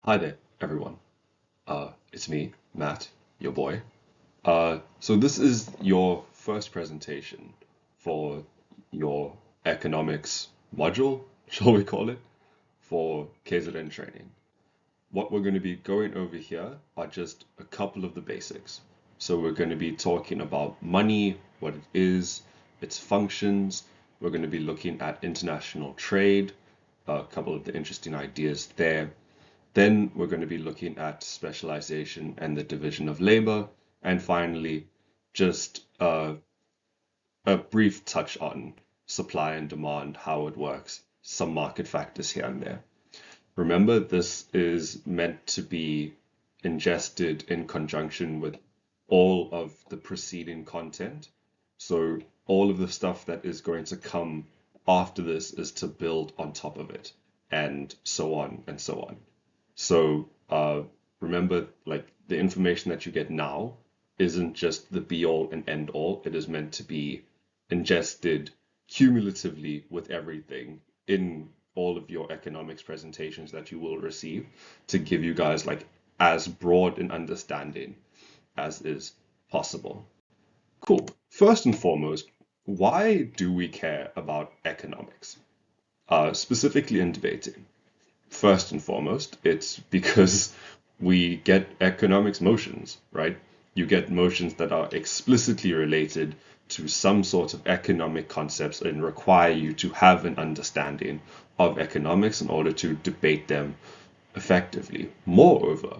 Hi there, everyone. It's me, Matt, your boy. So this is your first presentation for your economics module, shall we call it, for KZN training. What we're going to be going over here are just a couple of the basics. So we're going to be talking about money, what it is, its functions. We're going to be looking at international trade, a couple of the interesting ideas there. Then we're going to be looking at specialization and the division of labor. And finally, just a brief touch on supply and demand, how it works, some market factors here and there. Remember, this is meant to be ingested in conjunction with all of the preceding content. So all of the stuff that is going to come after this is to build on top of it, and so on and so on. So remember, like the information that you get now isn't just the be all and end all. It is meant to be ingested cumulatively with everything in all of your economics presentations that you will receive to give you guys like as broad an understanding as is possible. Cool. First and foremost, why do we care about economics? Specifically in debating. First and foremost, it's because we get economics motions, right? You get motions that are explicitly related to some sort of economic concepts and require you to have an understanding of economics in order to debate them effectively. Moreover,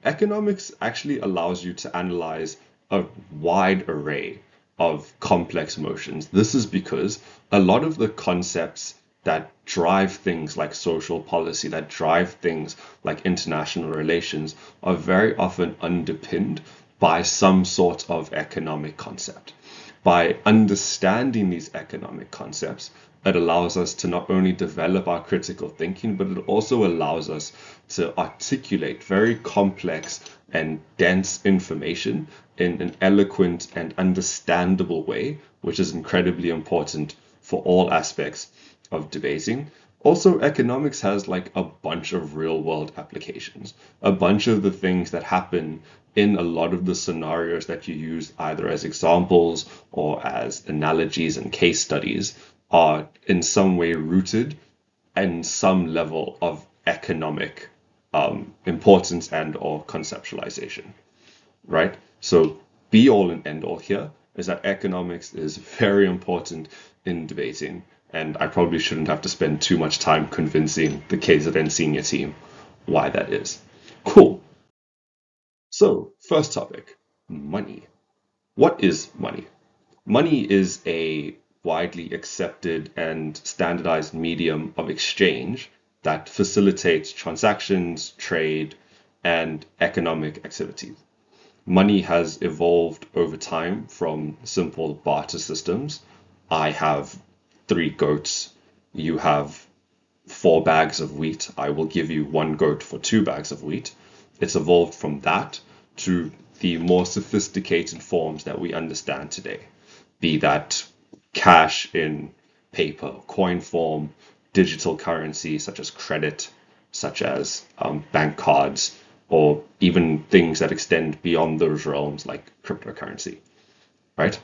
economics actually allows you to analyze a wide array of complex motions. This is because a lot of the concepts that drive things like social policy, that drive things like international relations, are very often underpinned by some sort of economic concept. By understanding these economic concepts, it allows us to not only develop our critical thinking, but it also allows us to articulate very complex and dense information in an eloquent and understandable way, which is incredibly important for all aspects of debating. Also, economics has like a bunch of real world applications. A bunch of the things that happen in a lot of the scenarios that you use either as examples or as analogies and case studies are in some way rooted in some level of economic importance and or conceptualization, right? So be all and end all here is that economics is very important in debating, and I probably shouldn't have to spend too much time convincing the KZN senior team why that is. Cool. So, first topic, money. What is money? Money is a widely accepted and standardized medium of exchange that facilitates transactions, trade, and economic activities. Money has evolved over time from simple barter systems. I have three goats, you have 4 bags of wheat, I will give you 1 goat for 2 bags of wheat. It's evolved from that to the more sophisticated forms that we understand today, be that cash in paper, coin form, digital currency such as credit, such as bank cards, or even things that extend beyond those realms like cryptocurrency, right?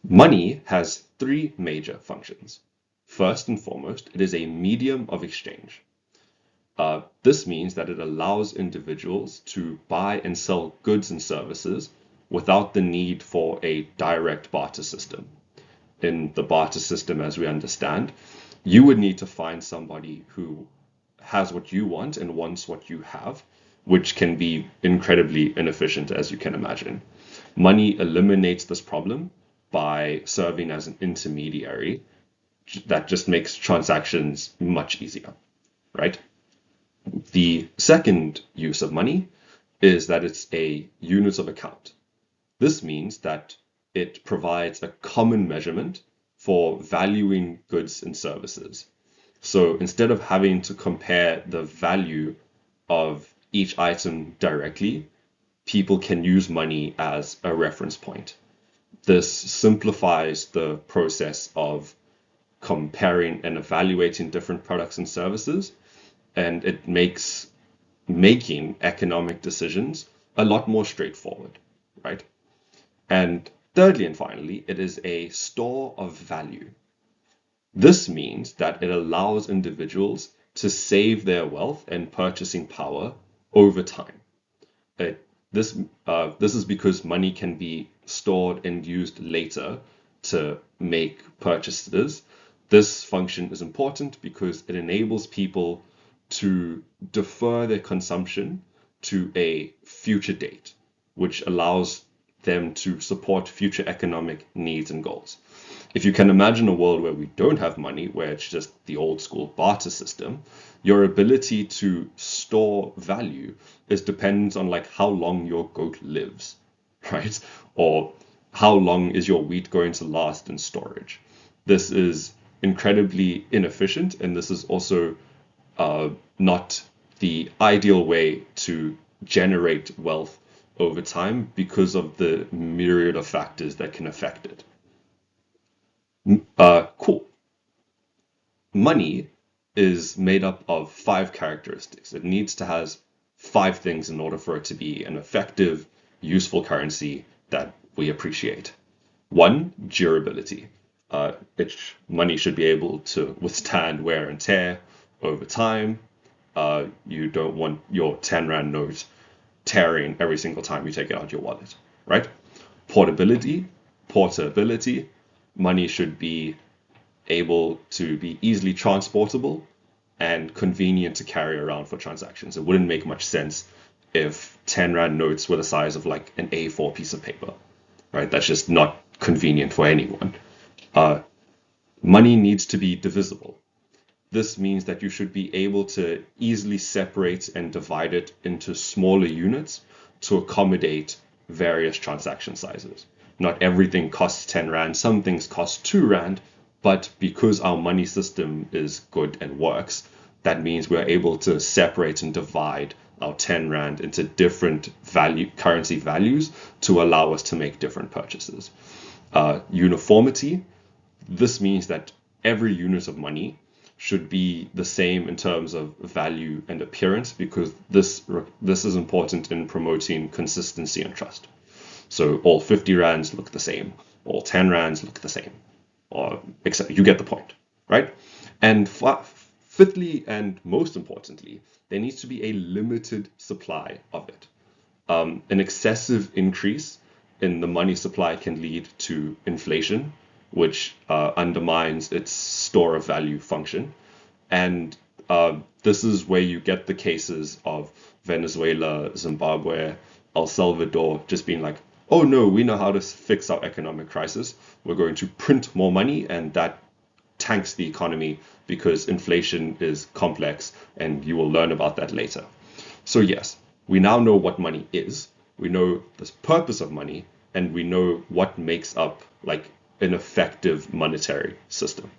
Money has three major functions. First and foremost, it is a medium of exchange. This means that it allows individuals to buy and sell goods and services without the need for a direct barter system. In the barter system, as we understand, you would need to find somebody who has what you want and wants what you have, which can be incredibly inefficient, as you can imagine. Money eliminates this problem by serving as an intermediary that just makes transactions much easier, right? The second use of money is that it's a unit of account. This means that it provides a common measurement for valuing goods and services. So instead of having to compare the value of each item directly, people can use money as a reference point. This simplifies the process of comparing and evaluating different products and services, and it makes making economic decisions a lot more straightforward, right? And thirdly and finally, it is a store of value. This means that it allows individuals to save their wealth and purchasing power over time. It, this is because money can be stored and used later to make purchases. This function is important because it enables people to defer their consumption to a future date, which allows them to support future economic needs and goals. If you can imagine a world where we don't have money, where it's just the old school barter system, your ability to store value is dependent on like how long your goat lives, right? Or how long is your wheat going to last in storage? This is incredibly inefficient, and this is also not the ideal way to generate wealth over time because of the myriad of factors that can affect it. Cool. Money is made up of five characteristics. It needs to have five things in order for it to be an effective, useful currency that we appreciate. One, durability. Money should be able to withstand wear and tear over time. You don't want your 10 Rand note tearing every single time you take it out of your wallet, right? Portability, portability. Money should be able to be easily transportable and convenient to carry around for transactions. It wouldn't make much sense if 10 Rand notes were the size of like an A4 piece of paper, right? That's just not convenient for anyone. Money needs to be divisible. This means that you should be able to easily separate and divide it into smaller units to accommodate various transaction sizes. Not everything costs 10 Rand, some things cost 2 Rand, but because our money system is good and works, that means we're able to separate and divide our 10 Rand into different currency values to allow us to make different purchases. Uniformity, this means that every unit of money should be the same in terms of value and appearance because this is important in promoting consistency and trust. So all 50 Rands look the same, all 10 Rands look the same, or except you get the point, right? And fifthly, and most importantly, there needs to be a limited supply of it. An excessive increase in the money supply can lead to inflation, which undermines its store of value function. And this is where you get the cases of Venezuela, Zimbabwe, El Salvador just being like, oh no, we know how to fix our economic crisis. We're going to print more money, and that tanks the economy because inflation is complex, and you will learn about that later. So yes, we now know what money is. We know the purpose of money, and we know what makes up like an effective monetary system.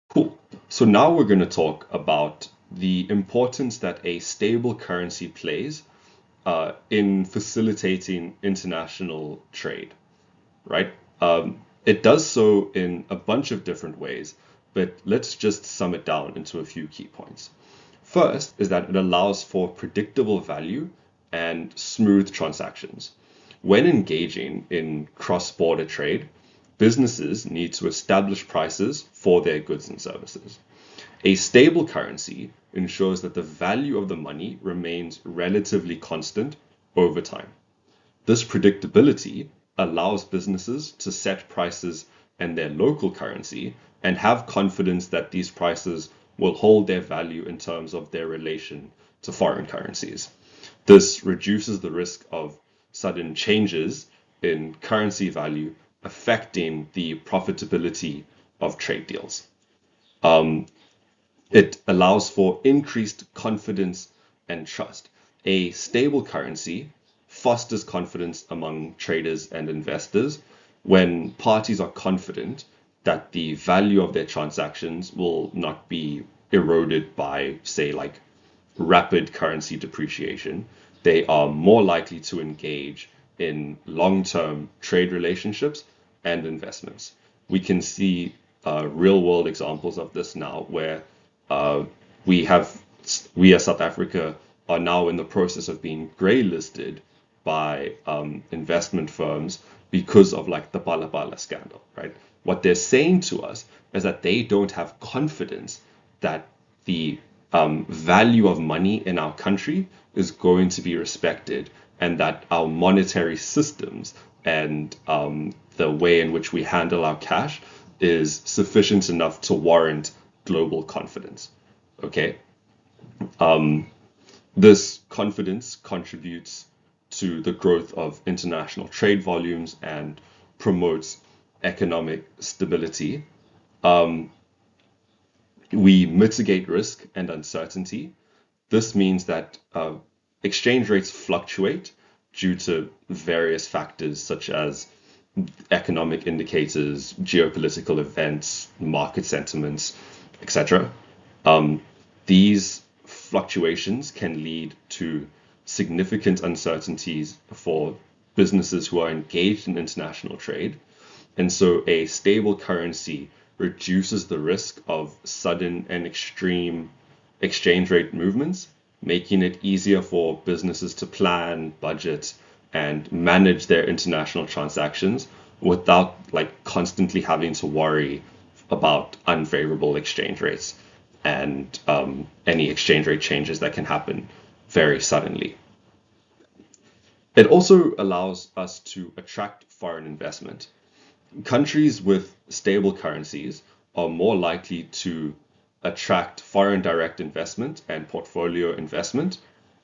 Cool. So now we're going to talk about the importance that a stable currency plays in facilitating international trade, right? It does so in a bunch of different ways, but let's just sum it down into a few key points. First is that it allows for predictable value and smooth transactions. When engaging in cross-border trade, businesses need to establish prices for their goods and services. A stable currency ensures that the value of the money remains relatively constant over time. This predictability allows businesses to set prices in their local currency and have confidence that these prices will hold their value in terms of their relation to foreign currencies. This reduces the risk of sudden changes in currency value affecting the profitability of trade deals. It allows for increased confidence and trust. A stable currency fosters confidence among traders and investors when parties are confident that the value of their transactions will not be eroded by, say, like rapid currency depreciation. They are more likely to engage in long-term trade relationships and investments. we can see real world examples of this now, where uh, we have we as South Africa are now in the process of being grey listed by investment firms because of like the Bala scandal, right? What they're saying to us is that they don't have confidence that the value of money in our country is going to be respected, and that our monetary systems and the way in which we handle our cash is sufficient enough to warrant global confidence. Okay, this confidence contributes to the growth of international trade volumes and promotes economic stability. We mitigate risk and uncertainty. This means that exchange rates fluctuate due to various factors such as economic indicators, geopolitical events, market sentiments, etc. These fluctuations can lead to significant uncertainties for businesses who are engaged in international trade. And so a stable currency reduces the risk of sudden and extreme exchange rate movements, making it easier for businesses to plan, budget, and manage their international transactions without like constantly having to worry about unfavorable exchange rates and any exchange rate changes that can happen very suddenly. It also allows us to attract foreign investment. Countries with stable currencies are more likely to attract foreign direct investment and portfolio investment.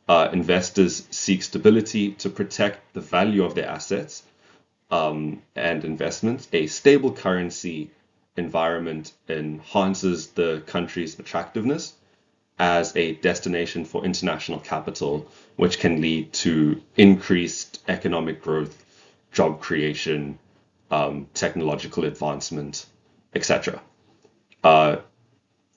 Investors seek stability to protect the value of their assets and investments. A stable currency environment enhances the country's attractiveness as a destination for international capital, which can lead to increased economic growth, job creation, technological advancement, etc.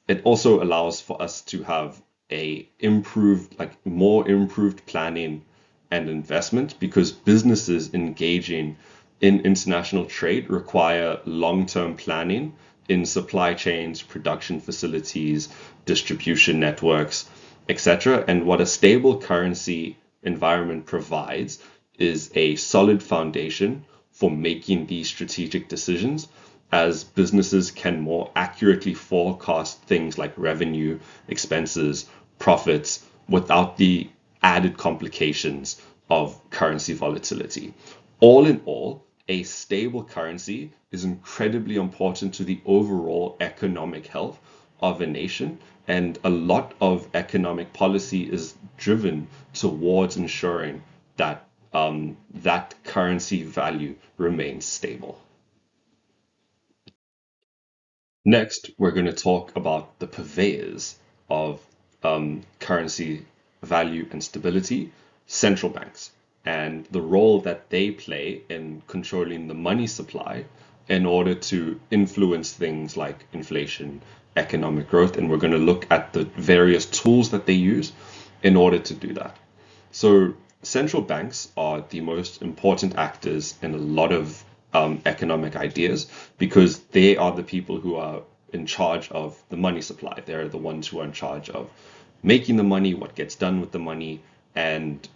It also allows for us to have a improved, like more improved planning and investment, because businesses engaging in international trade require long-term planning in supply chains, production facilities, distribution networks, etc. And what a stable currency environment provides is a solid foundation for making these strategic decisions, as businesses can more accurately forecast things like revenue, expenses, profits without the added complications of currency volatility. All in all, a stable currency is incredibly important to the overall economic health of a nation, and a lot of economic policy is driven towards ensuring that that currency value remains stable. Next, we're going to talk about the purveyors of currency value and stability, central banks, and the role that they play in controlling the money supply in order to influence things like inflation, economic growth. And we're going to look at the various tools that they use in order to do that. So central banks are the most important actors in a lot of economic ideas, because they are the people who are in charge of the money supply. They're the ones who are in charge of making the money, what gets done with the money, and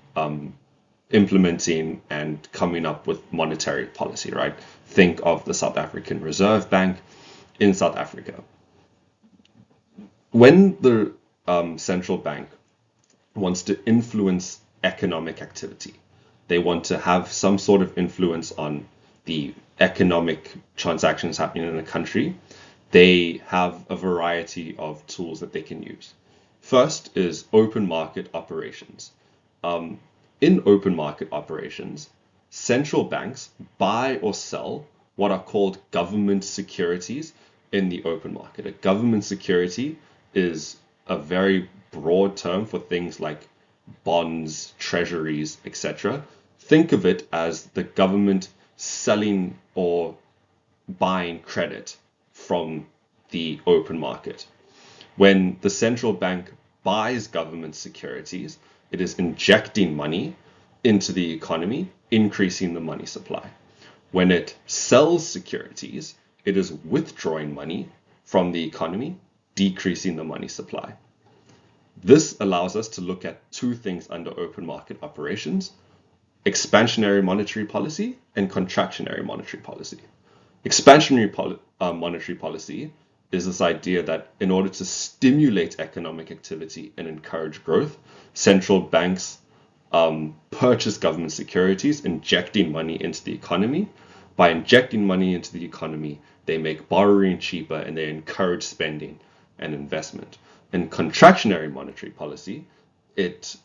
implementing and coming up with monetary policy, right? Think of the South African Reserve Bank in South Africa. When the central bank wants to influence economic activity, they want to have some sort of influence on the economic transactions happening in a country, they have a variety of tools that they can use. First is open market operations. In open market operations, central banks buy or sell what are called government securities in the open market. A government security is a very broad term for things like bonds, treasuries, etc. Think of it as the government selling or buying credit from the open market. When the central bank buys government securities, it is injecting money into the economy, increasing the money supply. When it sells securities, it is withdrawing money from the economy, decreasing the money supply. This allows us to look at two things under open market operations: expansionary monetary policy and contractionary monetary policy. Monetary policy is this idea that in order to stimulate economic activity and encourage growth, central banks purchase government securities, injecting money into the economy. By injecting money into the economy, they make borrowing cheaper and they encourage spending and investment. In contractionary monetary policy, it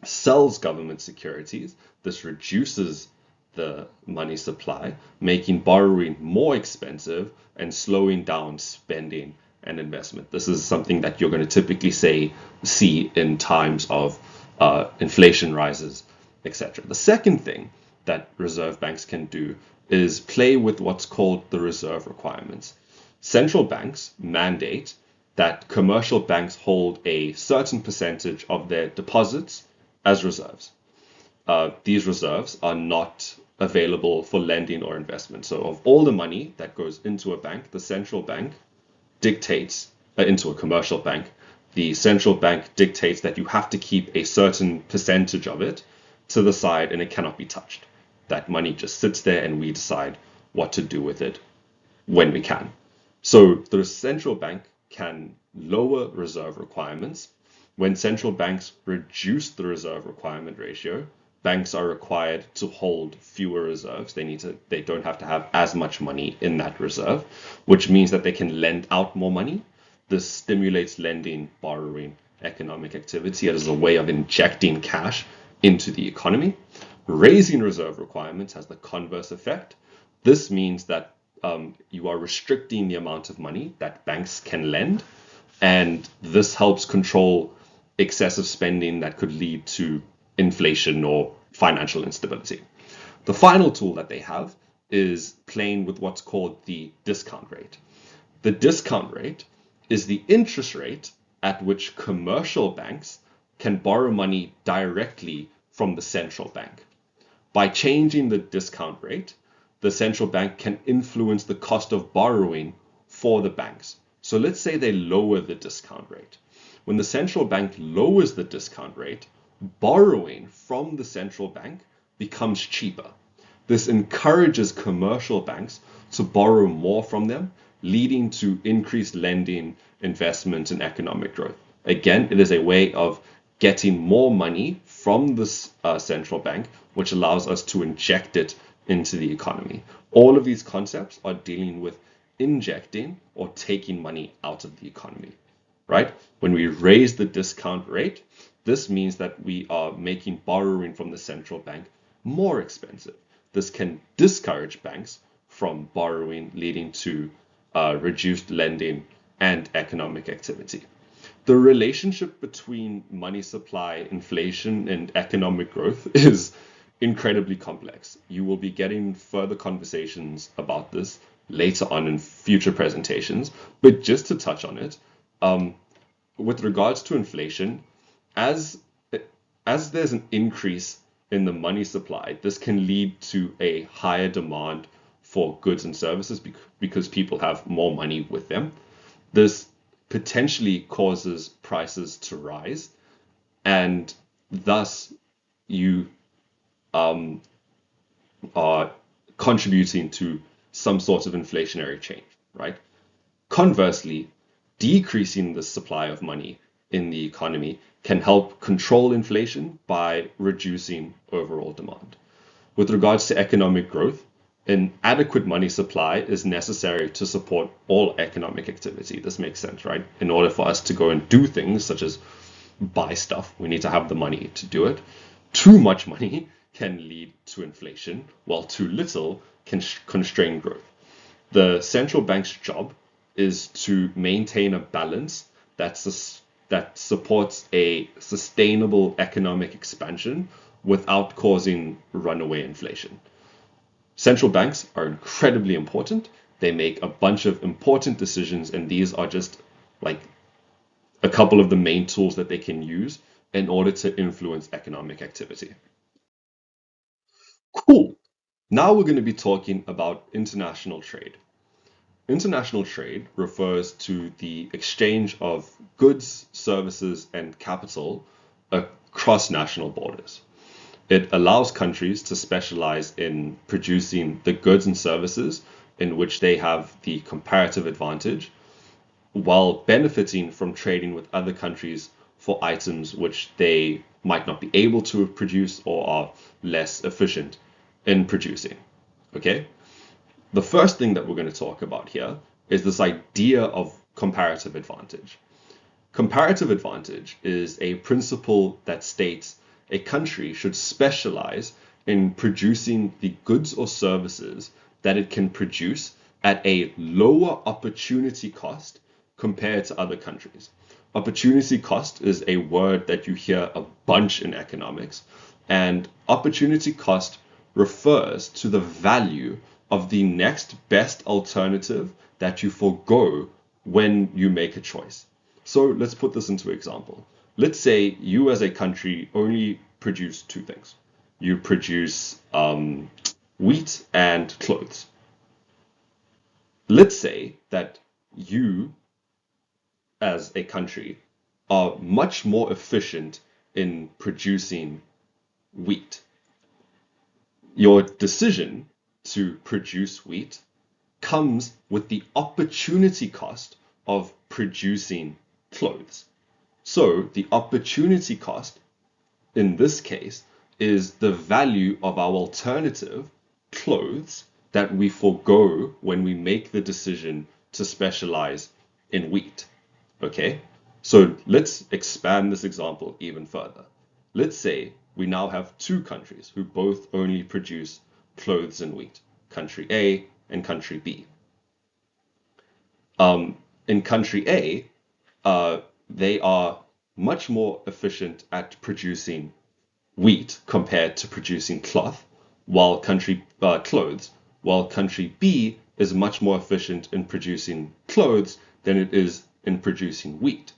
sells government securities. This reduces the money supply, making borrowing more expensive and slowing down spending and investment. This is something that you're going to typically see in times of inflation rises, etc. The second thing that reserve banks can do is play with what's called the reserve requirements. Central banks mandate that commercial banks hold a certain percentage of their deposits as reserves. These reserves are not available for lending or investment. So of all the money that goes into a bank, the central bank dictates, into a commercial bank, the central bank dictates that you have to keep a certain percentage of it to the side and it cannot be touched. That money just sits there and we decide what to do with it when we can. So the central bank can lower reserve requirements. When central banks reduce the reserve requirement ratio, banks are required to hold fewer reserves. They don't have to have as much money in that reserve, which means that they can lend out more money. This stimulates lending, borrowing, economic activity as a way of injecting cash into the economy. Raising reserve requirements has the converse effect. This means that you are restricting the amount of money that banks can lend, and this helps control excessive spending that could lead to inflation or financial instability. The final tool that they have is playing with what's called the discount rate. The discount rate is the interest rate at which commercial banks can borrow money directly from the central bank. By changing the discount rate, the central bank can influence the cost of borrowing for the banks. So let's say they lower the discount rate. When the central bank lowers the discount rate, borrowing from the central bank becomes cheaper. This encourages commercial banks to borrow more from them, leading to increased lending, investment, and economic growth. Again, it is a way of getting more money from the central bank, which allows us to inject it into the economy. All of these concepts are dealing with injecting or taking money out of the economy, right? When we raise the discount rate, this means that we are making borrowing from the central bank more expensive. This can discourage banks from borrowing, leading to reduced lending and economic activity. The relationship between money supply, inflation, and economic growth is incredibly complex. You will be getting further conversations about this later on in future presentations, but just to touch on it, with regards to inflation, as there's an increase in the money supply, this can lead to a higher demand for goods and services because people have more money with them. This potentially causes prices to rise, and thus you are contributing to some sort of inflationary change, right? Conversely, decreasing the supply of money in the economy can help control inflation by reducing overall demand. With regards to economic growth, an adequate money supply is necessary to support all economic activity. This makes sense, right? In order for us to go and do things such as buy stuff, we need to have the money to do it. Too much money can lead to inflation, while too little can constrain growth. The central bank's job is to maintain a balance that supports a sustainable economic expansion without causing runaway inflation. Central banks are incredibly important. They make a bunch of important decisions, and these are just like a couple of the main tools that they can use in order to influence economic activity. Cool. Now we're going to be talking about international trade. International trade refers to the exchange of goods, services, and capital across national borders. It allows countries to specialize in producing the goods and services in which they have the comparative advantage while benefiting from trading with other countries for items which they might not be able to produce or are less efficient in producing. Okay? The first thing that we're going to talk about here is this idea of comparative advantage. Comparative advantage is a principle that states a country should specialize in producing the goods or services that it can produce at a lower opportunity cost compared to other countries. Opportunity cost is a word that you hear a bunch in economics, and opportunity cost refers to the value of the next best alternative that you forego when you make a choice. So let's put this into example. Let's say you as a country only produce two things. You produce wheat and clothes. Let's say that you as a country are much more efficient in producing wheat. Your decision to produce wheat comes with the opportunity cost of producing clothes. So the opportunity cost in this case is the value of our alternative, clothes, that we forego when we make the decision to specialize in wheat. Okay? So let's expand this example even further. Let's say we now have two countries who both only produce clothes and wheat, country A and country B. In country A, they are much more efficient at producing wheat compared to producing cloth, while clothes, while country B is much more efficient in producing clothes than it is in producing wheat.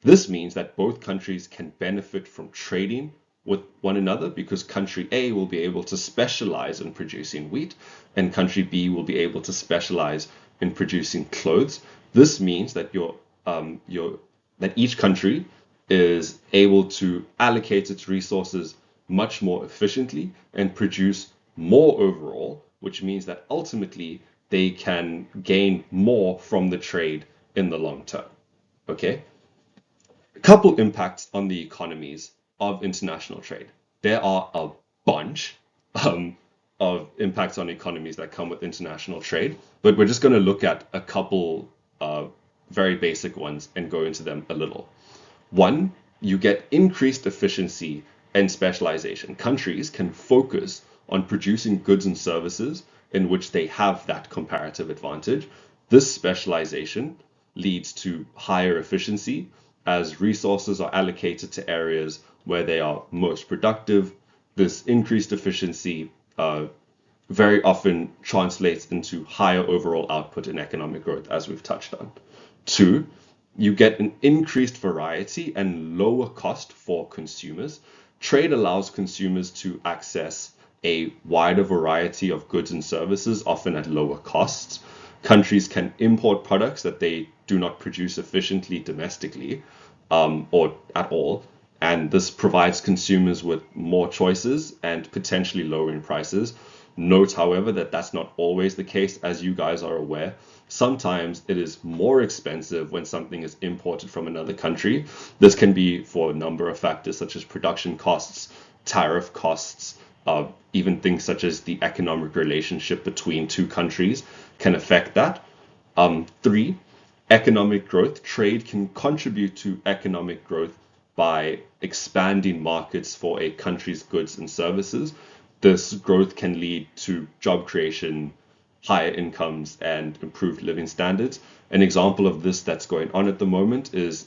This means that both countries can benefit from trading with one another because country A will be able to specialize in producing wheat and country B will be able to specialize in producing clothes. This means that that each country is able to allocate its resources much more efficiently and produce more overall, which means that ultimately they can gain more from the trade in the long term. Okay? A couple impacts on the economies of international trade. There are a bunch of impacts on economies that come with international trade, but we're just going to look at a couple very basic ones and go into them a little. One, you get increased efficiency and specialization. Countries can focus on producing goods and services in which they have that comparative advantage. This specialization leads to higher efficiency as resources are allocated to areas where they are most productive. This increased efficiency very often translates into higher overall output and economic growth, as we've touched on. Two, you get an increased variety and lower cost for consumers. Trade allows consumers to access a wider variety of goods and services, often at lower costs. Countries can import products that they do not produce efficiently domestically or at all. And this provides consumers with more choices and potentially lowering prices. Note, however, that that's not always the case, as you guys are aware. Sometimes it is more expensive when something is imported from another country. This can be for a number of factors, such as production costs, tariff costs, even things such as the economic relationship between two countries can affect that. Three, economic growth. Trade can contribute to economic growth by expanding markets for a country's goods and services. This growth can lead to job creation, higher incomes, and improved living standards. An example of this that's going on at the moment is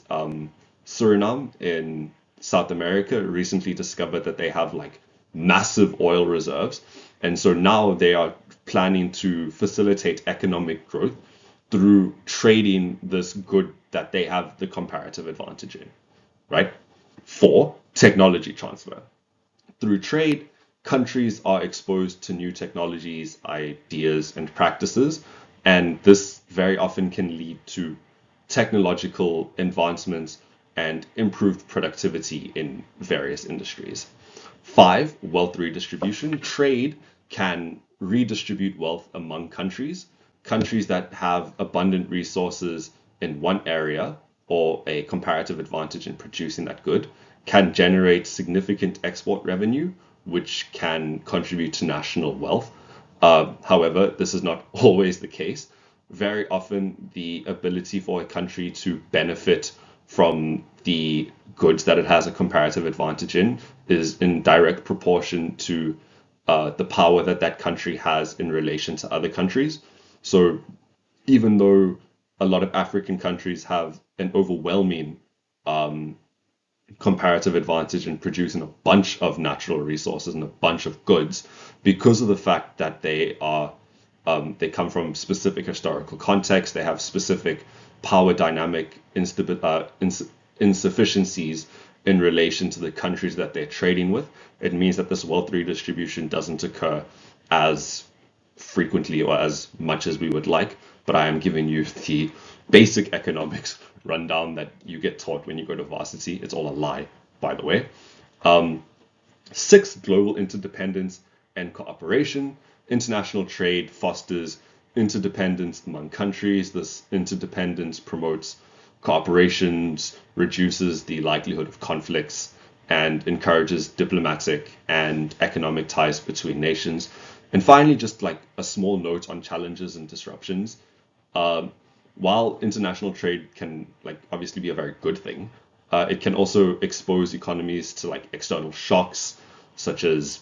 Suriname in South America recently discovered that they have like massive oil reserves. And so now they are planning to facilitate economic growth through trading this good that they have the comparative advantage in, right? Four, technology transfer. Through trade, countries are exposed to new technologies, ideas, and practices. And this very often can lead to technological advancements and improved productivity in various industries. Five, wealth redistribution. Trade can redistribute wealth among countries. Countries that have abundant resources in one area or a comparative advantage in producing that good can generate significant export revenue, which can contribute to national wealth. However, this is not always the case. Very often, the ability for a country to benefit from the goods that it has a comparative advantage in is in direct proportion to the power that that country has in relation to other countries. So even though a lot of African countries have an overwhelming comparative advantage in producing a bunch of natural resources and a bunch of goods, because of the fact that they come from specific historical contexts, they have specific power dynamic insufficiencies in relation to the countries that they're trading with. It means that this wealth redistribution doesn't occur as frequently or as much as we would like, but I am giving you the basic economics rundown that you get taught when you go to varsity. It's all a lie, by the way. Six, global interdependence and cooperation. International trade fosters interdependence among countries. This interdependence promotes cooperations, reduces the likelihood of conflicts, and encourages diplomatic and economic ties between nations. And finally, just like a small note on challenges and disruptions. While international trade can like obviously be a very good thing, it can also expose economies to like external shocks, such as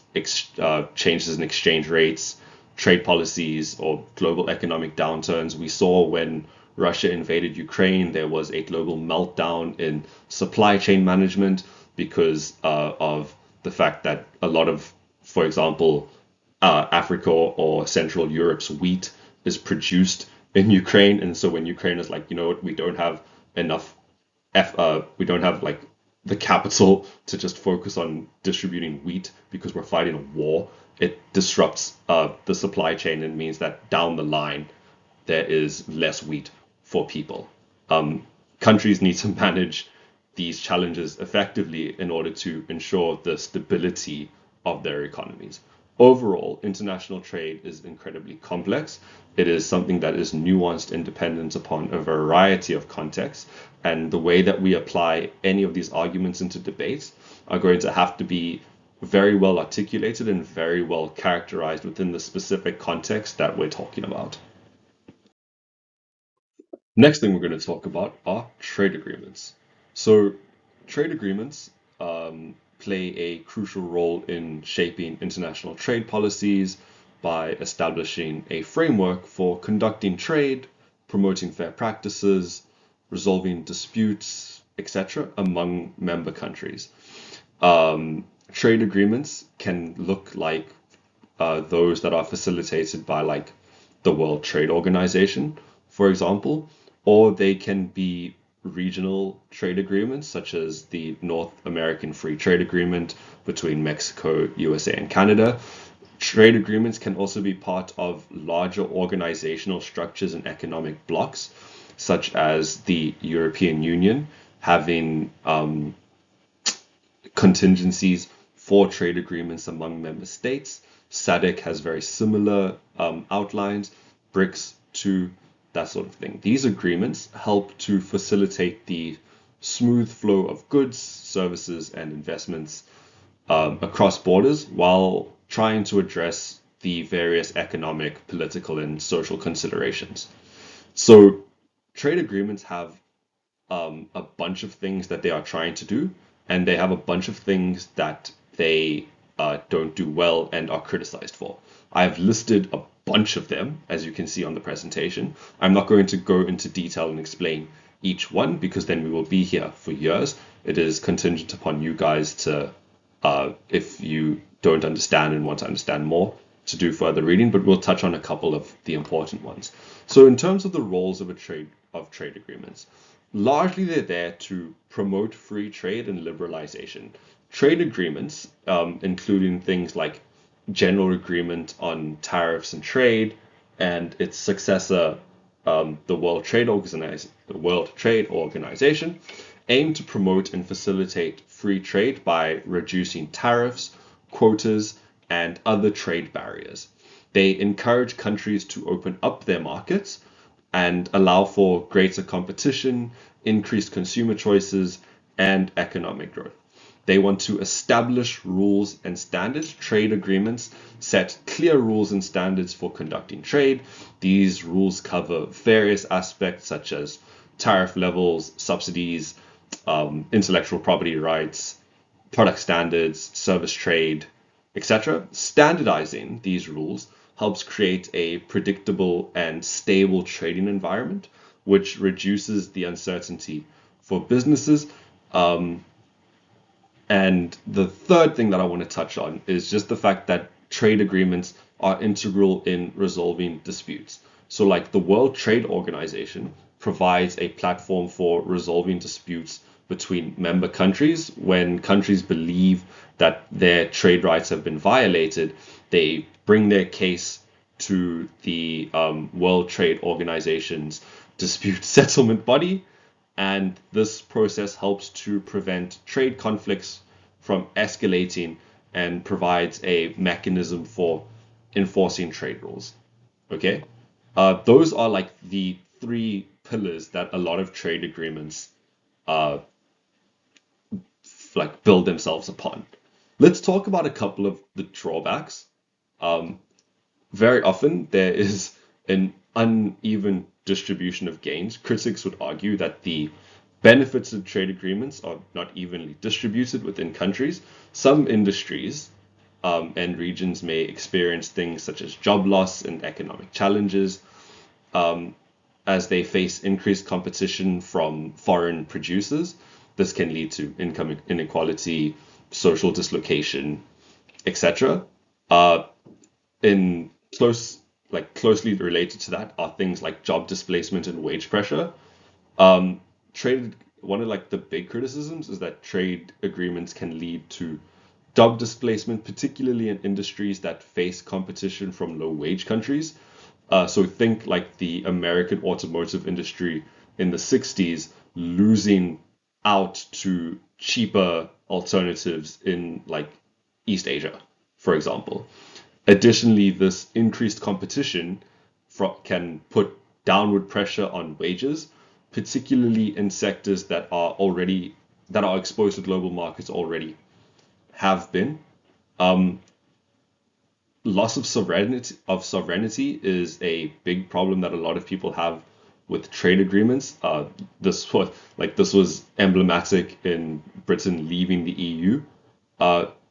changes in exchange rates, trade policies, or global economic downturns. We saw when Russia invaded Ukraine, there was a global meltdown in supply chain management because of the fact that a lot of, for example, Africa or Central Europe's wheat is produced in Ukraine, and so when Ukraine is like, you know what, we don't have enough, we don't have like the capital to just focus on distributing wheat because we're fighting a war. It disrupts the supply chain and means that down the line there is less wheat for people. Countries need to manage these challenges effectively in order to ensure the stability of their economies. Overall, international trade is incredibly complex. It is something that is nuanced and dependent upon a variety of contexts, and the way that we apply any of these arguments into debates are going to have to be very well articulated and very well characterized within the specific context that we're talking about. Next thing we're going to talk about are trade agreements. So, trade agreements play a crucial role in shaping international trade policies by establishing a framework for conducting trade, promoting fair practices, resolving disputes, etc., among member countries. Trade agreements can look like those that are facilitated by like the World Trade Organization, for example, or they can be regional trade agreements, such as the North American Free Trade Agreement between Mexico, USA, and Canada. Trade agreements can also be part of larger organizational structures and economic blocs, such as the European Union having contingencies for trade agreements among member states. SADC has very similar outlines, BRICS too, that sort of thing. These agreements help to facilitate the smooth flow of goods, services, and investments across borders while trying to address the various economic, political, and social considerations. So, trade agreements have a bunch of things that they are trying to do, and they have a bunch of things that they don't do well and are criticized for. I've listed a bunch of them, as you can see on the presentation. I'm not going to go into detail and explain each one because then we will be here for years. It is contingent upon you guys to, if you don't understand and want to understand more, to do further reading, but we'll touch on a couple of the important ones. So in terms of the roles of trade agreements, largely they're there to promote free trade and liberalization. Trade agreements, including things like general agreement on tariffs and trade, and its successor, the World Trade Organization, aim to promote and facilitate free trade by reducing tariffs, quotas, and other trade barriers. They encourage countries to open up their markets and allow for greater competition, increased consumer choices, and economic growth. They want to establish rules and standards. Trade agreements set clear rules and standards for conducting trade. These rules cover various aspects such as tariff levels, subsidies, intellectual property rights, product standards, service trade, etc. Standardizing these rules helps create a predictable and stable trading environment, which reduces the uncertainty for businesses. And the third thing that I want to touch on is just the fact that trade agreements are integral in resolving disputes. So, like the World Trade Organization provides a platform for resolving disputes between member countries. When countries believe that their trade rights have been violated, they bring their case to the World Trade Organization's dispute settlement body, and this process helps to prevent trade conflicts from escalating and provides a mechanism for enforcing trade rules. Okay, those are like the three pillars that a lot of trade agreements uh, like build themselves upon. Let's talk about a couple of the drawbacks. Um, Very often there is an uneven distribution of gains. Critics would argue that the benefits of trade agreements are not evenly distributed within countries. Some industries and regions may experience things such as job loss and economic challenges as they face increased competition from foreign producers. This can lead to income inequality, social dislocation, etc. In closely related to that are things like job displacement and wage pressure. Trade One of like the big criticisms is that trade agreements can lead to job displacement, particularly in industries that face competition from low wage countries. So think like the American automotive industry in the 60s losing out to cheaper alternatives in like East Asia, for example. Additionally, this increased competition can put downward pressure on wages, particularly in sectors that are exposed to global markets already have been. Um, Loss of sovereignty is a big problem that a lot of people have with trade agreements. This was emblematic in Britain leaving the EU.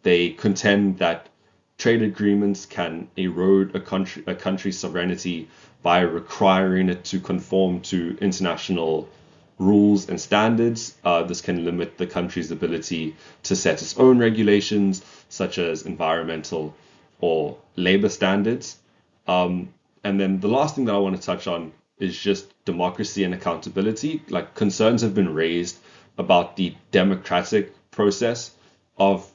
They contend that trade agreements can erode a country's sovereignty by requiring it to conform to international rules and standards. This can limit the country's ability to set its own regulations, such as environmental or labor standards. And then the last thing that I want to touch on is just democracy and accountability. Like concerns have been raised about the democratic process of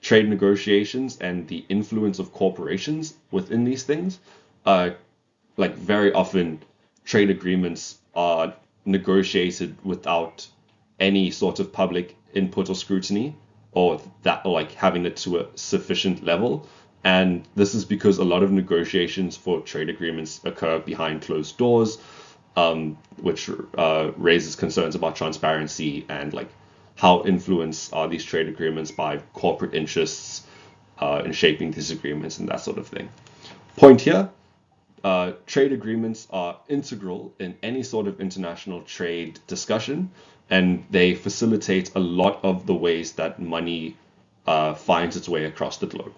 trade negotiations and the influence of corporations within these things. Like very often, trade agreements are negotiated without any sort of public input or scrutiny, or like having it to a sufficient level. And this is because a lot of negotiations for trade agreements occur behind closed doors, which raises concerns about transparency and like how influenced are these trade agreements by corporate interests in shaping these agreements and that sort of thing. Point here, trade agreements are integral in any sort of international trade discussion, and they facilitate a lot of the ways that money finds its way across the globe.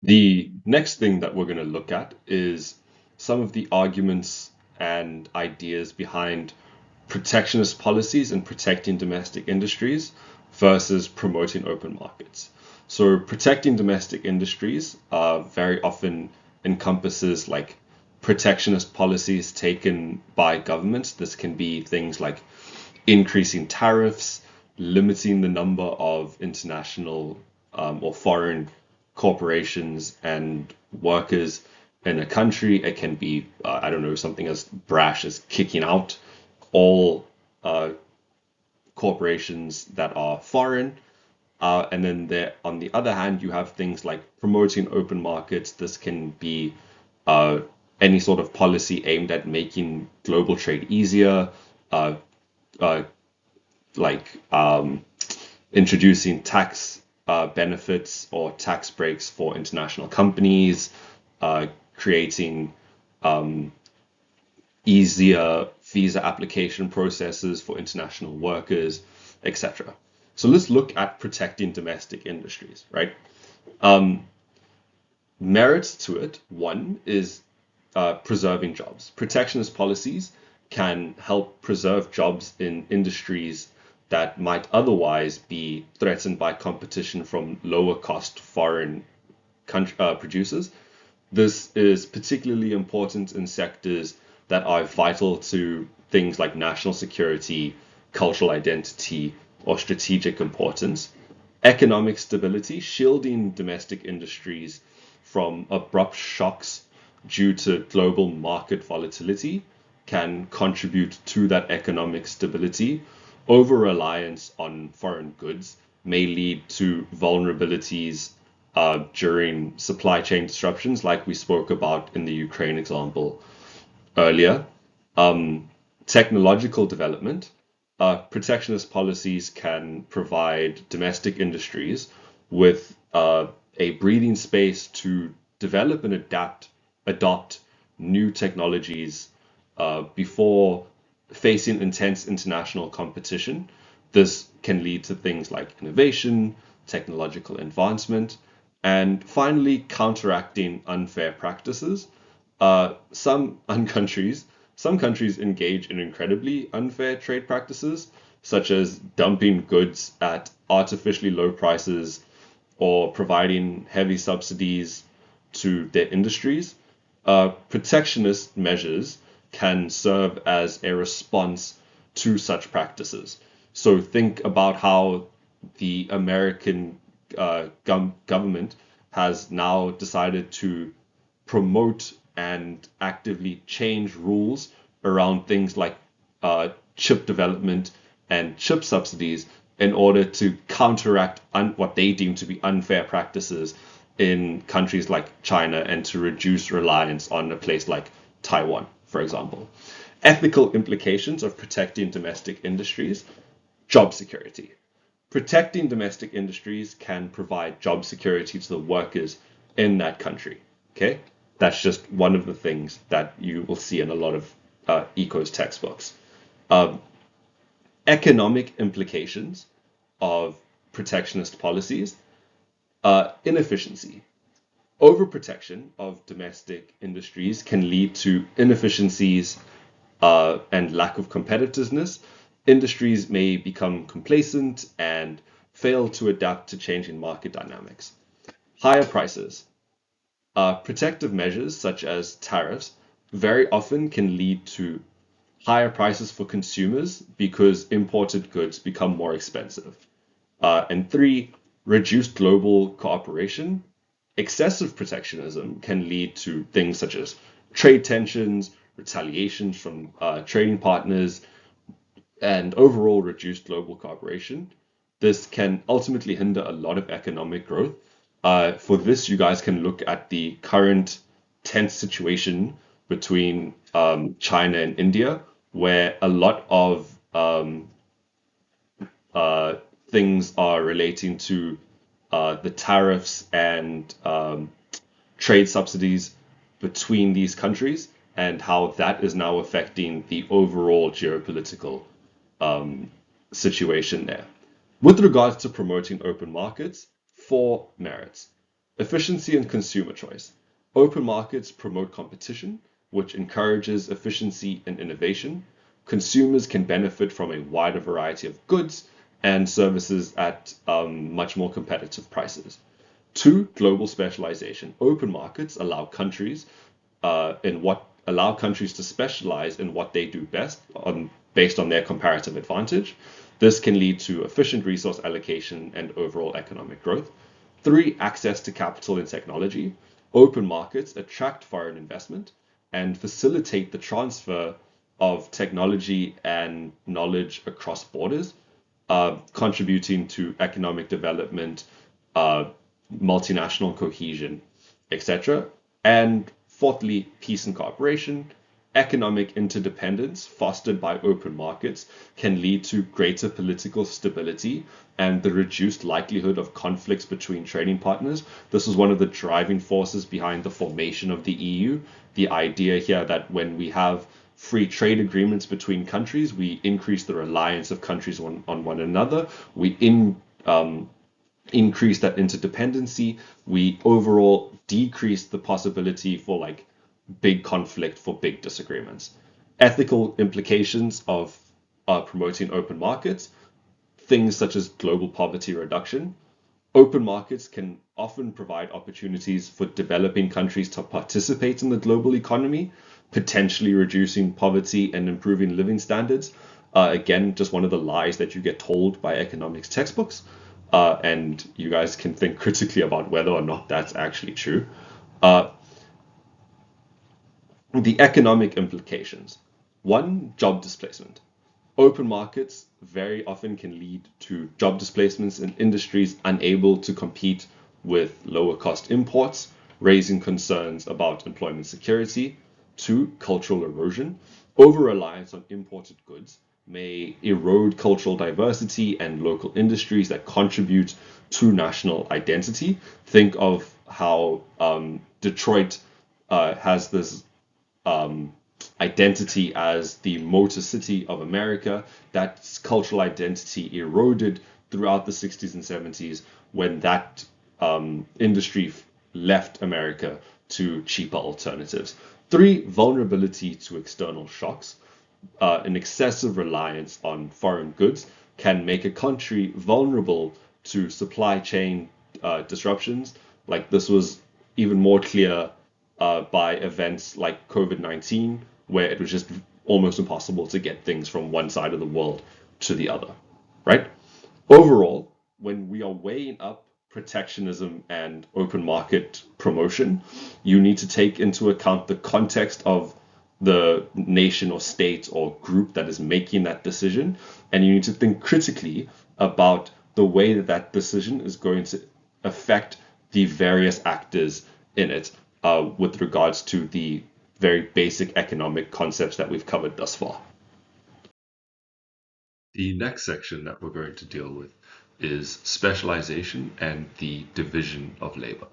The next thing that we're going to look at is some of the arguments and ideas behind protectionist policies and protecting domestic industries versus promoting open markets. So protecting domestic industries very often encompasses like protectionist policies taken by governments. This can be things like increasing tariffs, limiting the number of international or foreign corporations and workers in a country. It can be, I don't know, something as brash as kicking out all corporations that are foreign. And then there, on the other hand, you have things like promoting open markets. This can be uh, any sort of policy aimed at making global trade easier, uh, uh, like introducing tax benefits or tax breaks for international companies, creating easier visa application processes for international workers, etc. So let's look at protecting domestic industries, right? Merits to it, one is preserving jobs. Protectionist policies can help preserve jobs in industries that might otherwise be threatened by competition from lower cost foreign producers. This is particularly important in sectors that are vital to things like national security, cultural identity, or strategic importance. Economic stability, shielding domestic industries from abrupt shocks due to global market volatility, can contribute to that economic stability. Over reliance on foreign goods may lead to vulnerabilities during supply chain disruptions, like we spoke about in the Ukraine example earlier. Technological development, protectionist policies can provide domestic industries with a breathing space to develop and adopt new technologies before facing intense international competition. This can lead to things like innovation, technological advancement, and finally counteracting unfair practices. Some countries engage in incredibly unfair trade practices, such as dumping goods at artificially low prices or providing heavy subsidies to their industries. Protectionist measures can serve as a response to such practices. So think about how the American government has now decided to promote and actively change rules around things like chip development and chip subsidies in order to counteract what they deem to be unfair practices in countries like China and to reduce reliance on a place like Taiwan, for example. Ethical implications of protecting domestic industries, job security. Protecting domestic industries can provide job security to the workers in that country. Okay, that's just one of the things that you will see in a lot of ecos textbooks. Um, Economic implications of protectionist policies, inefficiency. Overprotection of domestic industries can lead to inefficiencies and lack of competitiveness. Industries may become complacent and fail to adapt to changing market dynamics. Higher prices. Protective measures such as tariffs very often can lead to higher prices for consumers because imported goods become more expensive. And three, reduced global cooperation. Excessive protectionism can lead to things such as trade tensions, retaliations from trading partners, and overall reduced global cooperation. This can ultimately hinder a lot of economic growth. For this, you guys can look at the current tense situation between China and India, where a lot of things are relating to the tariffs and trade subsidies between these countries and how that is now affecting the overall geopolitical situation there. With regards to promoting open markets, four merits: efficiency and consumer choice. Open markets promote competition, which encourages efficiency and innovation. Consumers can benefit from a wider variety of goods and services at much more competitive prices. Two, global specialization. Open markets allow countries to specialize in what they do best based on their comparative advantage. This can lead to efficient resource allocation and overall economic growth. Three, access to capital and technology. Open markets attract foreign investment and facilitate the transfer of technology and knowledge across borders, contributing to economic development, uh, multinational cohesion, etc. And fourthly, peace and cooperation. Economic interdependence fostered by open markets can lead to greater political stability and the reduced likelihood of conflicts between trading partners. This was one of the driving forces behind the formation of the EU. The idea here that when we have free trade agreements between countries, we increase the reliance of countries on one another. Increase that interdependency. We overall decrease the possibility for like big conflict, for big disagreements. Ethical implications of promoting open markets, things such as global poverty reduction. Open markets can often provide opportunities for developing countries to participate in the global economy, potentially reducing poverty and improving living standards. Again, just one of the lies that you get told by economics textbooks. And you guys can think critically about whether or not that's actually true. Uh, the economic implications. One, job displacement. Open markets very often can lead to job displacements in industries unable to compete with lower cost imports, raising concerns about employment security. Two, cultural erosion. Over reliance on imported goods may erode cultural diversity and local industries that contribute to national identity. Think of how Detroit has this identity as the Motor City of America. That cultural identity eroded throughout the 60s and 70s when that industry left America to cheaper alternatives. Three, vulnerability to external shocks. An excessive reliance on foreign goods can make a country vulnerable to supply chain disruptions. Like this was even more clear by events like COVID-19, where it was just almost impossible to get things from one side of the world to the other, right? Overall, when we are weighing up protectionism and open market promotion, you need to take into account the context of the nation or state or group that is making that decision, and you need to think critically about the way that that decision is going to affect the various actors in it, with regards to the very basic economic concepts that we've covered thus far. The next section that we're going to deal with is specialization and the division of labor.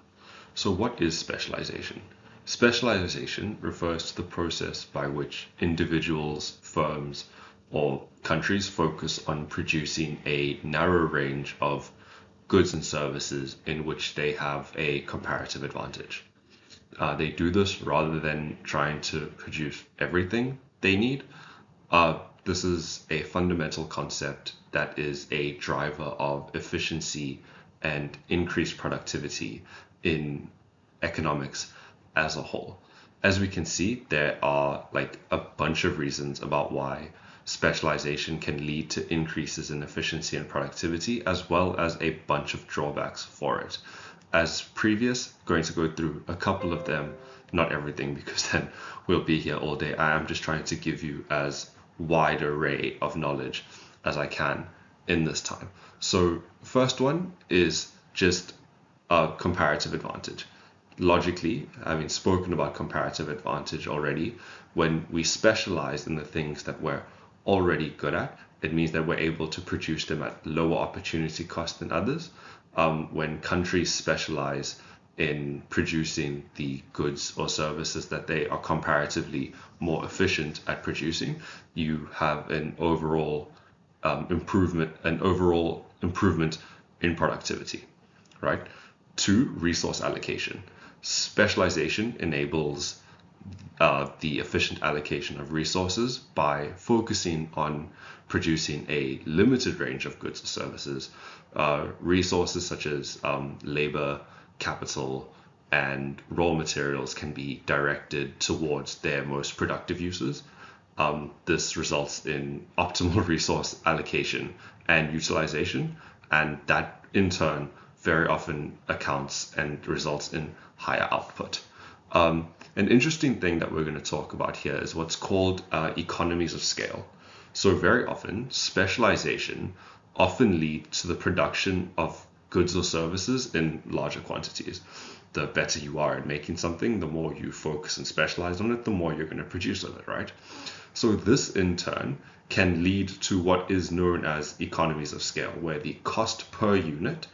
So what is specialization? Specialization refers to the process by which individuals, firms, or countries focus on producing a narrow range of goods and services in which they have a comparative advantage. They do this rather than trying to produce everything they need. This is a fundamental concept that is a driver of efficiency and increased productivity in economics as a whole. As we can see, there are like a bunch of reasons about why specialization can lead to increases in efficiency and productivity, as well as a bunch of drawbacks for it. As previous, going to go through a couple of them, not everything, because then we'll be here all day. I am just trying to give you as wide array of knowledge as I can in this time. So first one is just a comparative advantage. Logically, having spoken about comparative advantage already, when we specialize in the things that we're already good at, it means that we're able to produce them at lower opportunity cost than others. When countries specialize in producing the goods or services that they are comparatively more efficient at producing, you have an overall improvement in productivity, right? Two, resource allocation. Specialization enables the efficient allocation of resources by focusing on producing a limited range of goods or services. Resources such as labor, capital, and raw materials can be directed towards their most productive uses. This results in optimal resource allocation and utilization, and that in turn very often accounts and results in higher output. An interesting thing that we're going to talk about here is what's called economies of scale. So very often, specialization often leads to the production of goods or services in larger quantities. The better you are at making something, the more you focus and specialize on it, the more you're going to produce of it, right? So this in turn can lead to what is known as economies of scale, where the cost per unit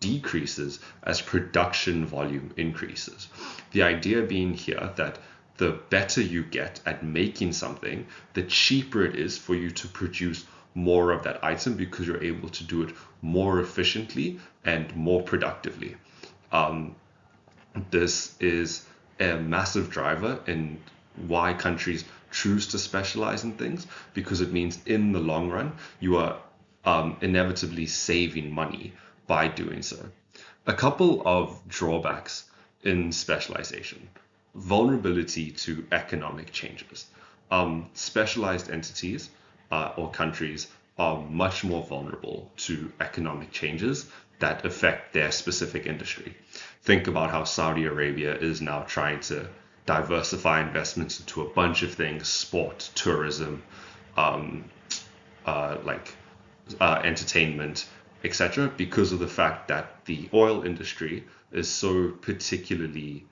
decreases as production volume increases. The idea being here that the better you get at making something, the cheaper it is for you to produce more of that item because you're able to do it more efficiently and more productively. This is a massive driver in why countries choose to specialize in things, because it means in the long run you are inevitably saving money by doing so. A couple of drawbacks in specialization: vulnerability to economic changes. Specialized entities or countries are much more vulnerable to economic changes that affect their specific industry. Think about how Saudi Arabia is now trying to diversify investments into a bunch of things: sport, tourism, entertainment, etc., because of the fact that the oil industry is so particularly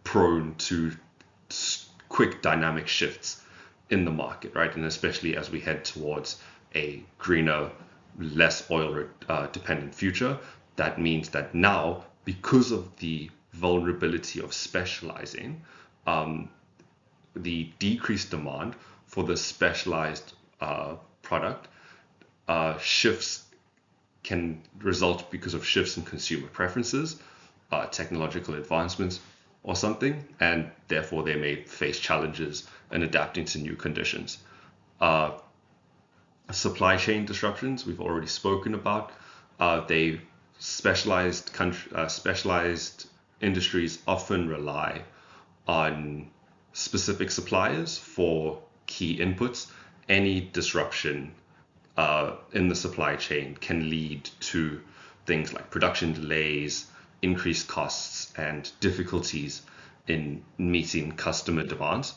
prone to quick dynamic shifts in the market, right? And especially as we head towards a greener, less oil dependent future, that means that now, because of the vulnerability of specializing, the decreased demand for the specialized product shifts can result because of shifts in consumer preferences, technological advancements, or something, and therefore they may face challenges in adapting to new conditions. Supply chain disruptions, we've already spoken about. Specialized industries often rely on specific suppliers for key inputs. Any disruption in the supply chain can lead to things like production delays, increased costs, and difficulties in meeting customer demands.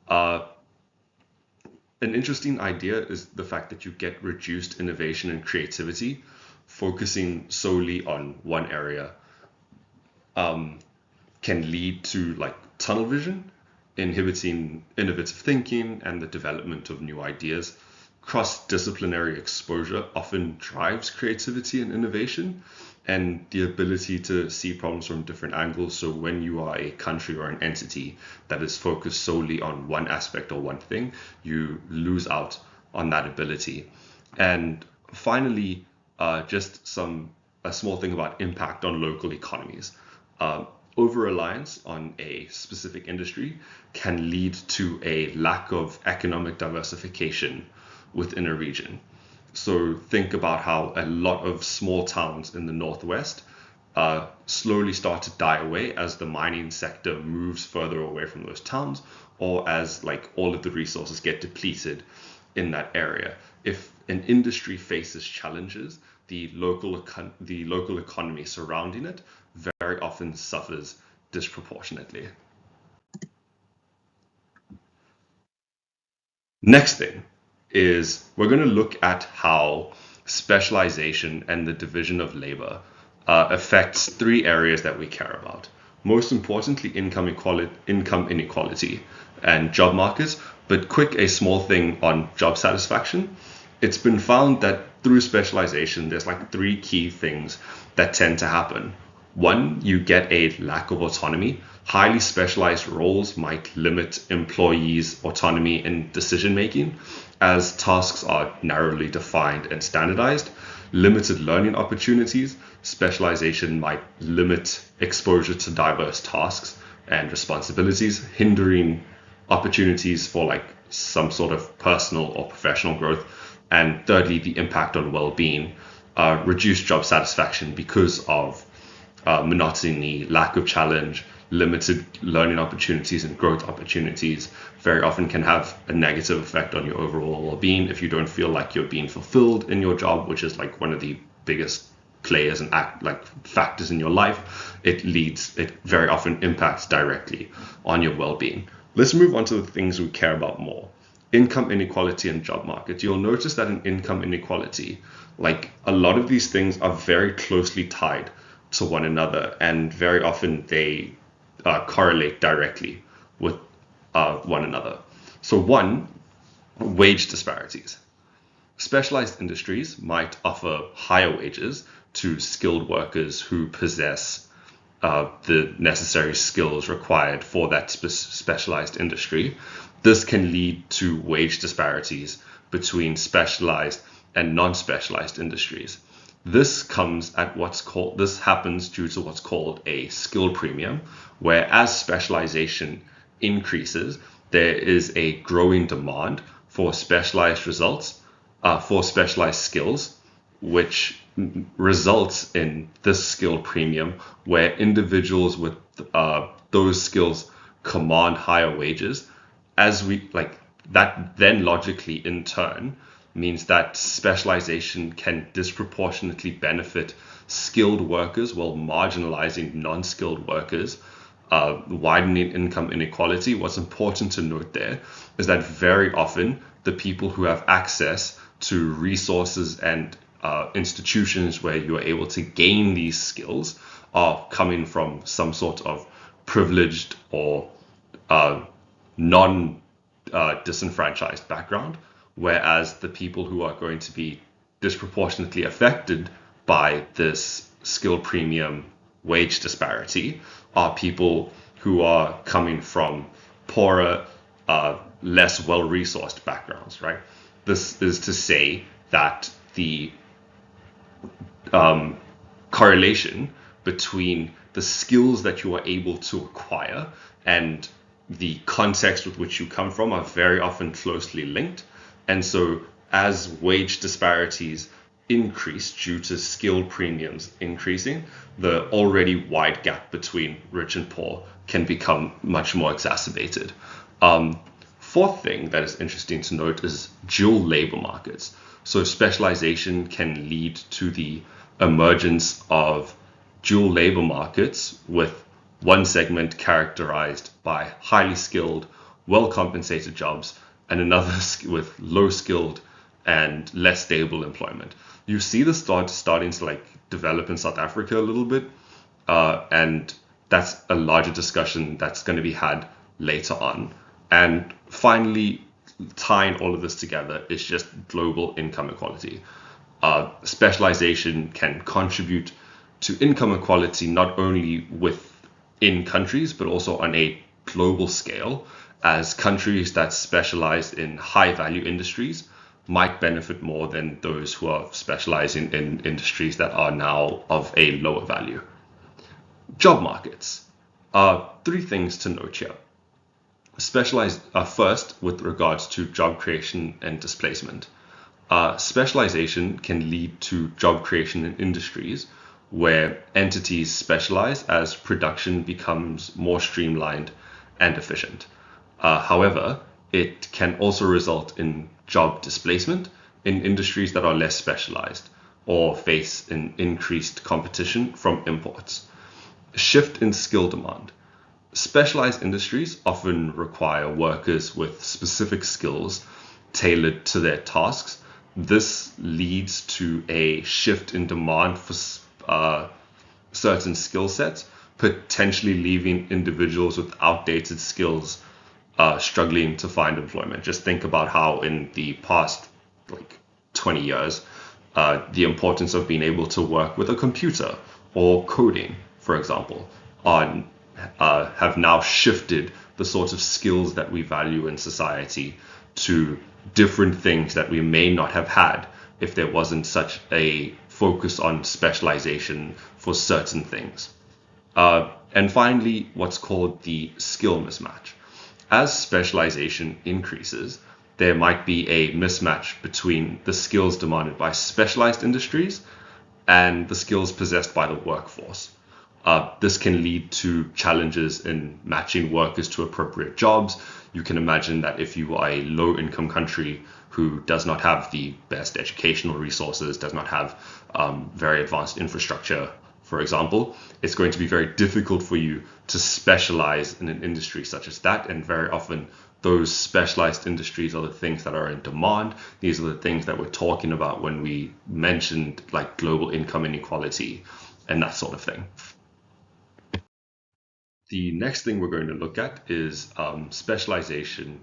An interesting idea is the fact that you get reduced innovation and creativity. Focusing solely on one area can lead to tunnel vision, inhibiting innovative thinking and the development of new ideas. Cross-disciplinary exposure often drives creativity and innovation, and the ability to see problems from different angles. So when you are a country or an entity that is focused solely on one aspect or one thing, you lose out on that ability. And finally, just a small thing about impact on local economies. Over-reliance on a specific industry can lead to a lack of economic diversification within a region. So think about how a lot of small towns in the Northwest slowly start to die away as the mining sector moves further away from those towns, or as all of the resources get depleted in that area. If an industry faces challenges, the local economy surrounding it very often suffers disproportionately. Next thing is we're going to look at how specialization and the division of labor affects three areas that we care about. Most importantly, income inequality and job markets, but a small thing on job satisfaction. It's been found that through specialization, there's three key things that tend to happen. One, you get a lack of autonomy. Highly specialized roles might limit employees' autonomy in decision making, as tasks are narrowly defined and standardized. Limited learning opportunities. Specialization might limit exposure to diverse tasks and responsibilities, hindering opportunities for some sort of personal or professional growth. And thirdly, the impact on well-being. Reduced job satisfaction because of monotony, lack of challenge, limited learning opportunities and growth opportunities very often can have a negative effect on your overall well-being if you don't feel like you're being fulfilled in your job, which is one of the biggest players and factors in your life, it very often impacts directly on your well-being. Let's move on to the things we care about more. Income inequality and job market. You'll notice that in income inequality, like a lot of these things are very closely tied to one another, and very often they correlate directly with one another. So one, wage disparities. Specialized industries might offer higher wages to skilled workers who possess the necessary skills required for that specialized industry. This can lead to wage disparities between specialized and non-specialized industries. This happens due to what's called a skill premium, where as specialization increases, there is a growing demand for specialized skills, which results in this skill premium, where individuals with those skills command higher wages. That then logically in turn means that specialization can disproportionately benefit skilled workers while marginalizing non-skilled workers, widening income inequality. What's important to note there is that very often the people who have access to resources and institutions where you are able to gain these skills are coming from some sort of privileged or non-disenfranchised background, whereas the people who are going to be disproportionately affected by this skill premium wage disparity are people who are coming from poorer, less well-resourced backgrounds, right? This is to say that the correlation between the skills that you are able to acquire and the context with which you come from are very often closely linked. And so as wage disparities increase due to skill premiums increasing, the already wide gap between rich and poor can become much more exacerbated. Fourth thing that is interesting to note is dual labor markets. So specialization can lead to the emergence of dual labor markets, with one segment characterized by highly skilled, well-compensated jobs, and another with low-skilled and less stable employment. You see this starting to develop in South Africa a little bit, and that's a larger discussion that's going to be had later on. And finally, tying all of this together is just global income equality. Specialization can contribute to income equality not only within countries, but also on a global scale, as countries that specialize in high value industries might benefit more than those who are specializing in industries that are now of a lower value. Job markets. Three things to note here. First, with regards to job creation and displacement. Specialization can lead to job creation in industries where entities specialize as production becomes more streamlined and efficient. However, it can also result in job displacement in industries that are less specialized or face an increased competition from imports. Shift in skill demand. Specialized industries often require workers with specific skills tailored to their tasks. This leads to a shift in demand for certain skill sets, potentially leaving individuals with outdated skills struggling to find employment. Just think about how in the past 20 years, the importance of being able to work with a computer or coding, for example, have now shifted the sorts of skills that we value in society to different things that we may not have had if there wasn't such a focus on specialization for certain things. And finally, what's called the skill mismatch. As specialization increases, there might be a mismatch between the skills demanded by specialized industries and the skills possessed by the workforce. This can lead to challenges in matching workers to appropriate jobs. You can imagine that if you are a low-income country who does not have the best educational resources, does not have very advanced infrastructure, for example, it's going to be very difficult for you to specialize in an industry such as that. And very often, those specialized industries are the things that are in demand. These are the things that we're talking about when we mentioned like global income inequality and that sort of thing. The next thing we're going to look at is specialization,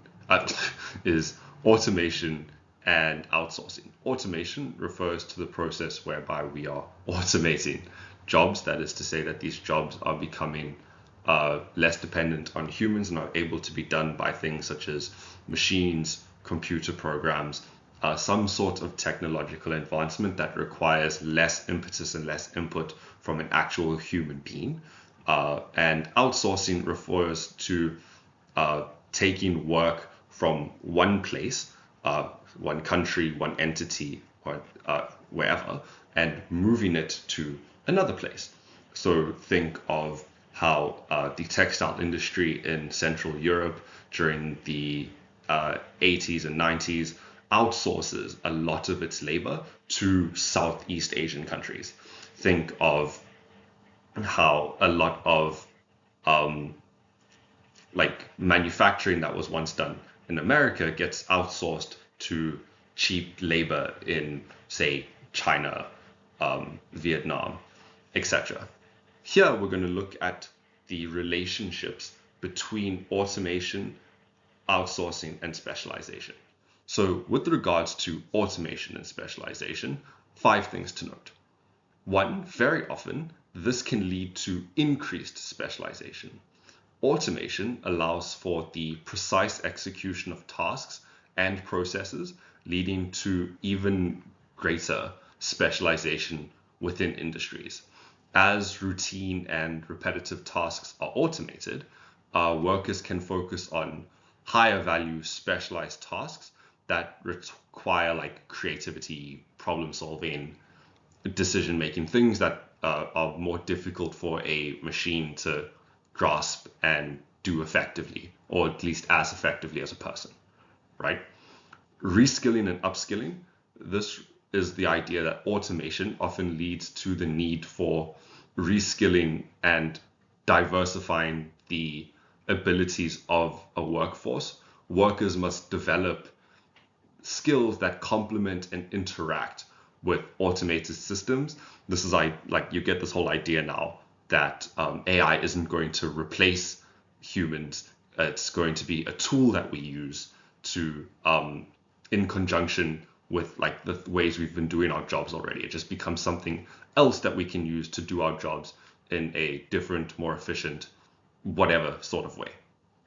is automation and outsourcing. Automation refers to the process whereby we are automating jobs. That is to say that these jobs are becoming less dependent on humans and are able to be done by things such as machines, computer programs, some sort of technological advancement that requires less impetus and less input from an actual human being. And outsourcing refers to taking work from one place, one country, one entity, or wherever, and moving it to another place. So think of how the textile industry in Central Europe during the 80s and 90s outsources a lot of its labor to Southeast Asian countries. Think of how a lot of like manufacturing that was once done in America gets outsourced to cheap labor in, say, China, Vietnam, etc. Here we're going to look at the relationships between automation, outsourcing, and specialization. So with regards to automation and specialization, 5 things to note. 1, very often, this can lead to increased specialization. Automation allows for the precise execution of tasks and processes, leading to even greater specialization within industries. As routine and repetitive tasks are automated, workers can focus on higher value specialized tasks that require like creativity, problem solving, decision making, things that are more difficult for a machine to grasp and do effectively, or at least as effectively as a person, right? Reskilling and upskilling, this is the idea that automation often leads to the need for reskilling and diversifying the abilities of a workforce. Workers must develop skills that complement and interact with automated systems. This is like you get this whole idea now that AI isn't going to replace humans. It's going to be a tool that we use to, in conjunction with like the ways we've been doing our jobs already. It just becomes something else that we can use to do our jobs in a different, more efficient, whatever sort of way,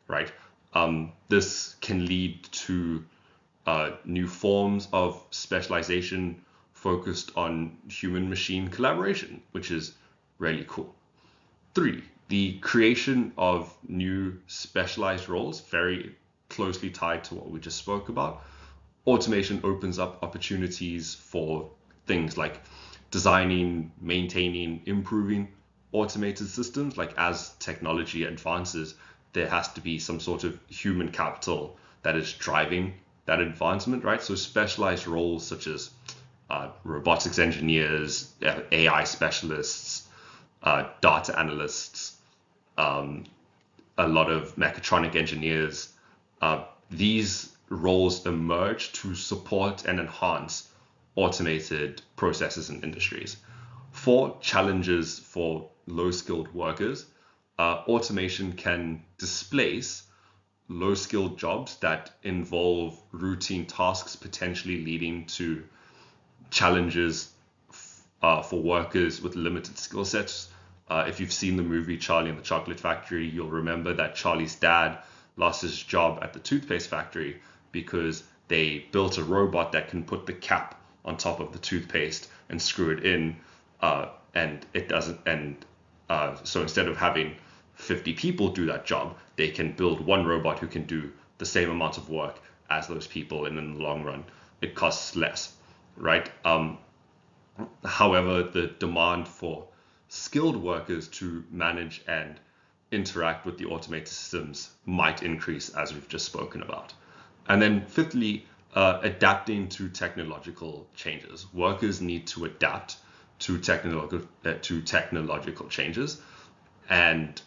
right? This can lead to new forms of specialization focused on human-machine collaboration, which is really cool. 3, the creation of new specialized roles, very closely tied to what we just spoke about. Automation opens up opportunities for things like designing, maintaining, improving automated systems. Like as technology advances, there has to be some sort of human capital that is driving that advancement, right? So specialized roles such as robotics engineers, AI specialists, data analysts, a lot of mechatronic engineers, these roles emerge to support and enhance automated processes and industries. 4, challenges for low-skilled workers. Automation can displace low-skilled jobs that involve routine tasks, potentially leading to challenges for workers with limited skill sets. If you've seen the movie Charlie and the Chocolate Factory, you'll remember that Charlie's dad lost his job at the toothpaste factory because they built a robot that can put the cap on top of the toothpaste and screw it in, and it doesn't. And so instead of having 50 people do that job, they can build one robot who can do the same amount of work as those people, and in the long run, it costs less, right? However, the demand for skilled workers to manage and interact with the automated systems might increase, as we've just spoken about. And then 5thly, Adapting to technological changes. Workers need to adapt to technological changes and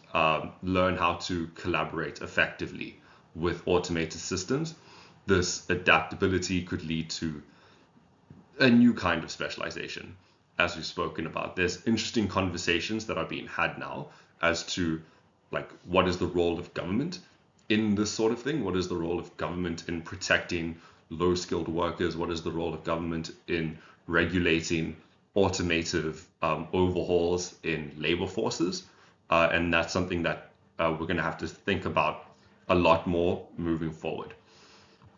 learn how to collaborate effectively with automated systems. This adaptability could lead to a new kind of specialization, as we've spoken about. There's interesting conversations that are being had now as to like what is the role of government in this sort of thing? What is the role of government in protecting low skilled workers? What is the role of government in regulating automative overhauls in labor forces? And that's something that we're going to have to think about a lot more moving forward.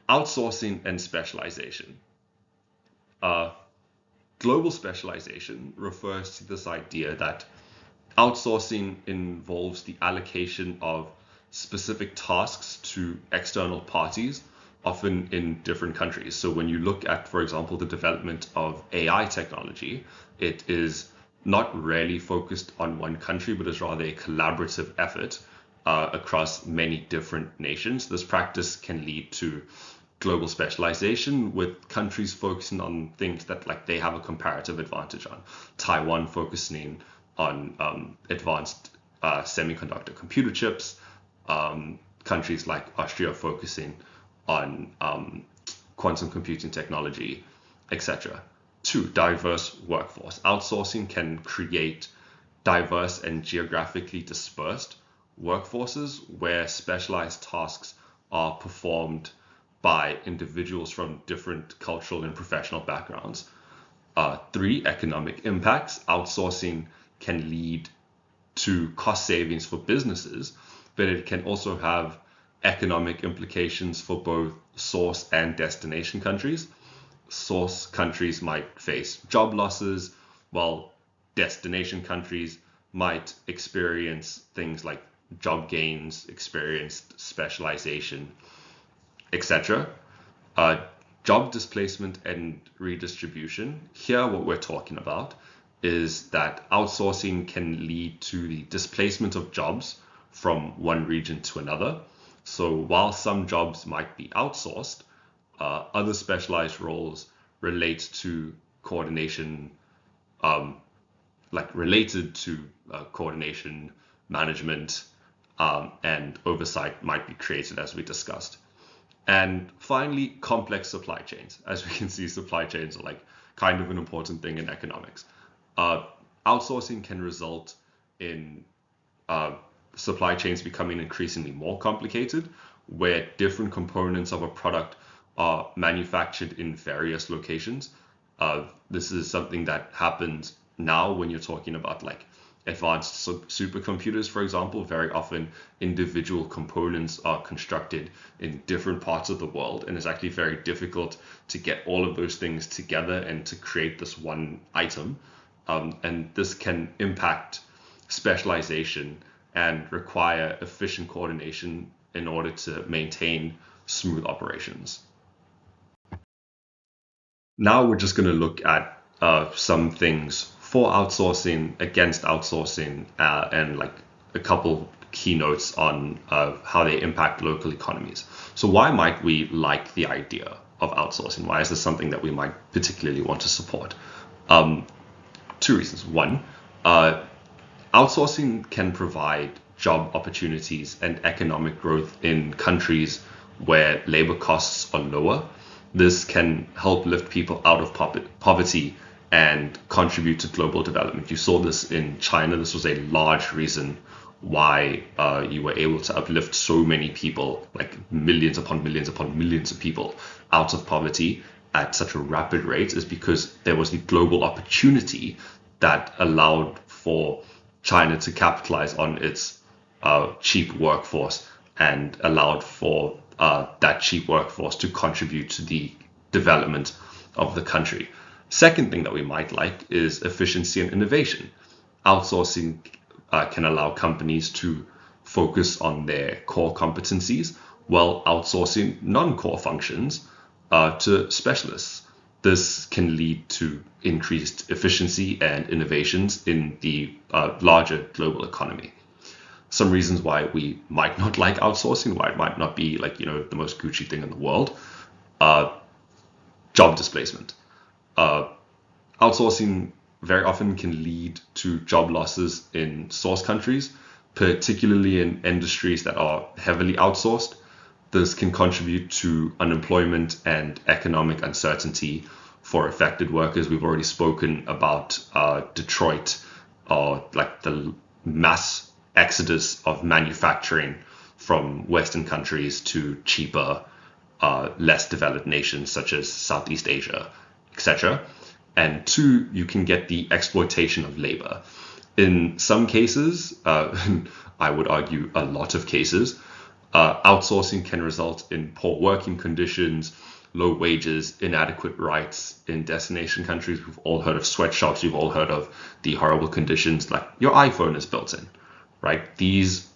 Outsourcing and specialization. Uh, Global specialization refers to this idea that outsourcing involves the allocation of specific tasks to external parties, often in different countries. So when you look at, for example, the development of AI technology, it is not really focused on one country, but is rather a collaborative effort across many different nations. This practice can lead to global specialization, with countries focusing on things that like they have a comparative advantage on. Taiwan focusing on advanced semiconductor computer chips, countries like Austria focusing on quantum computing technology, etc. Two, diverse workforce. Outsourcing can create diverse and geographically dispersed workforces where specialized tasks are performed by individuals from different cultural and professional backgrounds. Three, economic impacts. Outsourcing can lead to cost savings for businesses, but it can also have economic implications for both source and destination countries. Source countries might face job losses, while destination countries might experience things like job gains, experienced specialization, etc. Job displacement and redistribution. Here, what we're talking about is that outsourcing can lead to the displacement of jobs from one region to another. So while some jobs might be outsourced, other specialized roles relate to coordination, coordination, management, and oversight might be created, as we discussed. And finally, complex supply chains. As we can see, supply chains are like kind of an important thing in economics. Outsourcing can result in supply chains becoming increasingly more complicated, where different components of a product are manufactured in various locations. This is something that happens now when you're talking about like advanced supercomputers, for example. Very often individual components are constructed in different parts of the world, and it's actually very difficult to get all of those things together and to create this one item. And this can impact specialization and require efficient coordination in order to maintain smooth operations. Now we're just going to look at some things for outsourcing, against outsourcing, and like a couple keynotes on how they impact local economies. So why might we like the idea of outsourcing? Why is this something that we might particularly want to support? Two reasons. One, outsourcing can provide job opportunities and economic growth in countries where labor costs are lower. This can help lift people out of poverty and contribute to global development. You saw this in China. This was a large reason why you were able to uplift so many people, like millions upon millions upon millions of people, out of poverty at such a rapid rate, is because there was the global opportunity that allowed for China to capitalize on its cheap workforce and allowed for that cheap workforce to contribute to the development of the country. Second thing that we might like is efficiency and innovation. Outsourcing can allow companies to focus on their core competencies while outsourcing non-core functions to specialists. This can lead to increased efficiency and innovations in the larger global economy. Some reasons why we might not like outsourcing, why it might not be like, the most Gucci thing in the world. job displacement. Uh, Outsourcing very often can lead to job losses in source countries, particularly in industries that are heavily outsourced. This can contribute to unemployment and economic uncertainty for affected workers. We've already spoken about Detroit, or like the mass exodus of manufacturing from Western countries to cheaper, less developed nations such as Southeast Asia, etc. And two, you can get the exploitation of labor. In some cases, I would argue a lot of cases, outsourcing can result in poor working conditions, low wages, inadequate rights in destination countries. We've all heard of sweatshops. We've all heard of the horrible conditions like your iPhone is built in, right? This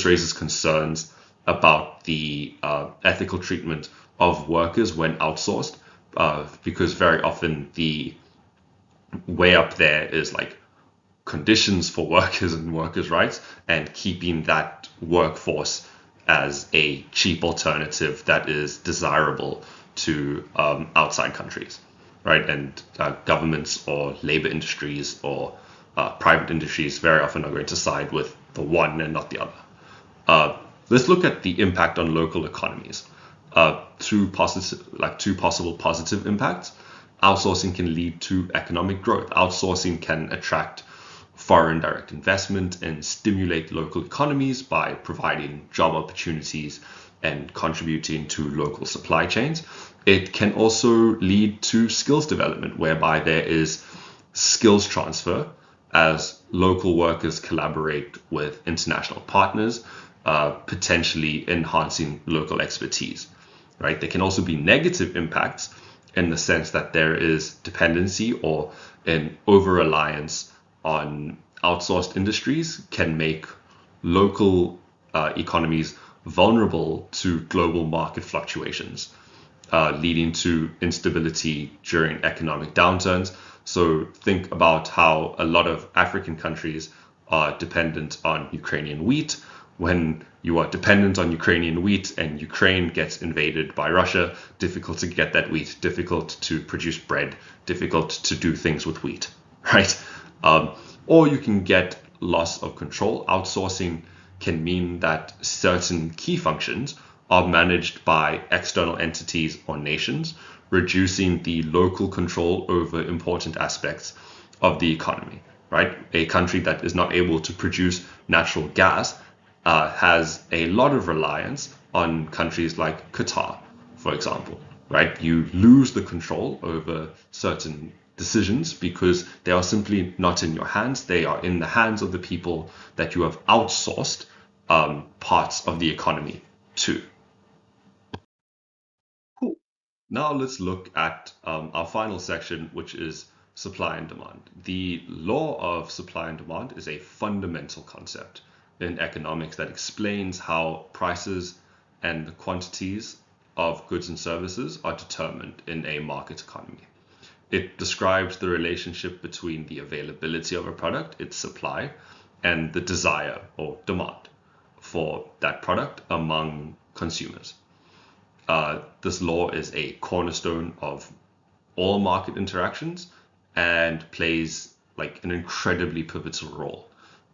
raises concerns about the ethical treatment of workers when outsourced, because very often the way up there is like conditions for workers and workers' rights, and keeping that workforce as a cheap alternative that is desirable to outside countries, right? And governments or labor industries or private industries very often are going to side with the one and not the other. Let's look at the impact on local economies. Two possible positive impacts. Outsourcing can lead to economic growth. Outsourcing can attract foreign direct investment and stimulate local economies by providing job opportunities and contributing to local supply chains. It can also lead to skills development, whereby there is skills transfer as local workers collaborate with international partners, potentially enhancing local expertise. Right? There can also be negative impacts in the sense that there is dependency or an over reliance on outsourced industries can make local economies vulnerable to global market fluctuations, leading to instability during economic downturns. So think about how a lot of African countries are dependent on Ukrainian wheat. When you are dependent on Ukrainian wheat and Ukraine gets invaded by Russia, difficult to get that wheat, difficult to produce bread, difficult to do things with wheat, right? Or you can get loss of control. Outsourcing can mean that certain key functions are managed by external entities or nations, reducing the local control over important aspects of the economy, right? A country that is not able to produce natural gas has a lot of reliance on countries like Qatar, for example, right? You lose the control over certain decisions because they are simply not in your hands. They are in the hands of the people that you have outsourced parts of the economy to. Cool. Now let's look at our final section, which is supply and demand. The law of supply and demand is a fundamental concept in economics that explains how prices and the quantities of goods and services are determined in a market economy. It describes the relationship between the availability of a product, its supply, and the desire or demand for that product among consumers. This law is a cornerstone of all market interactions and plays like an incredibly pivotal role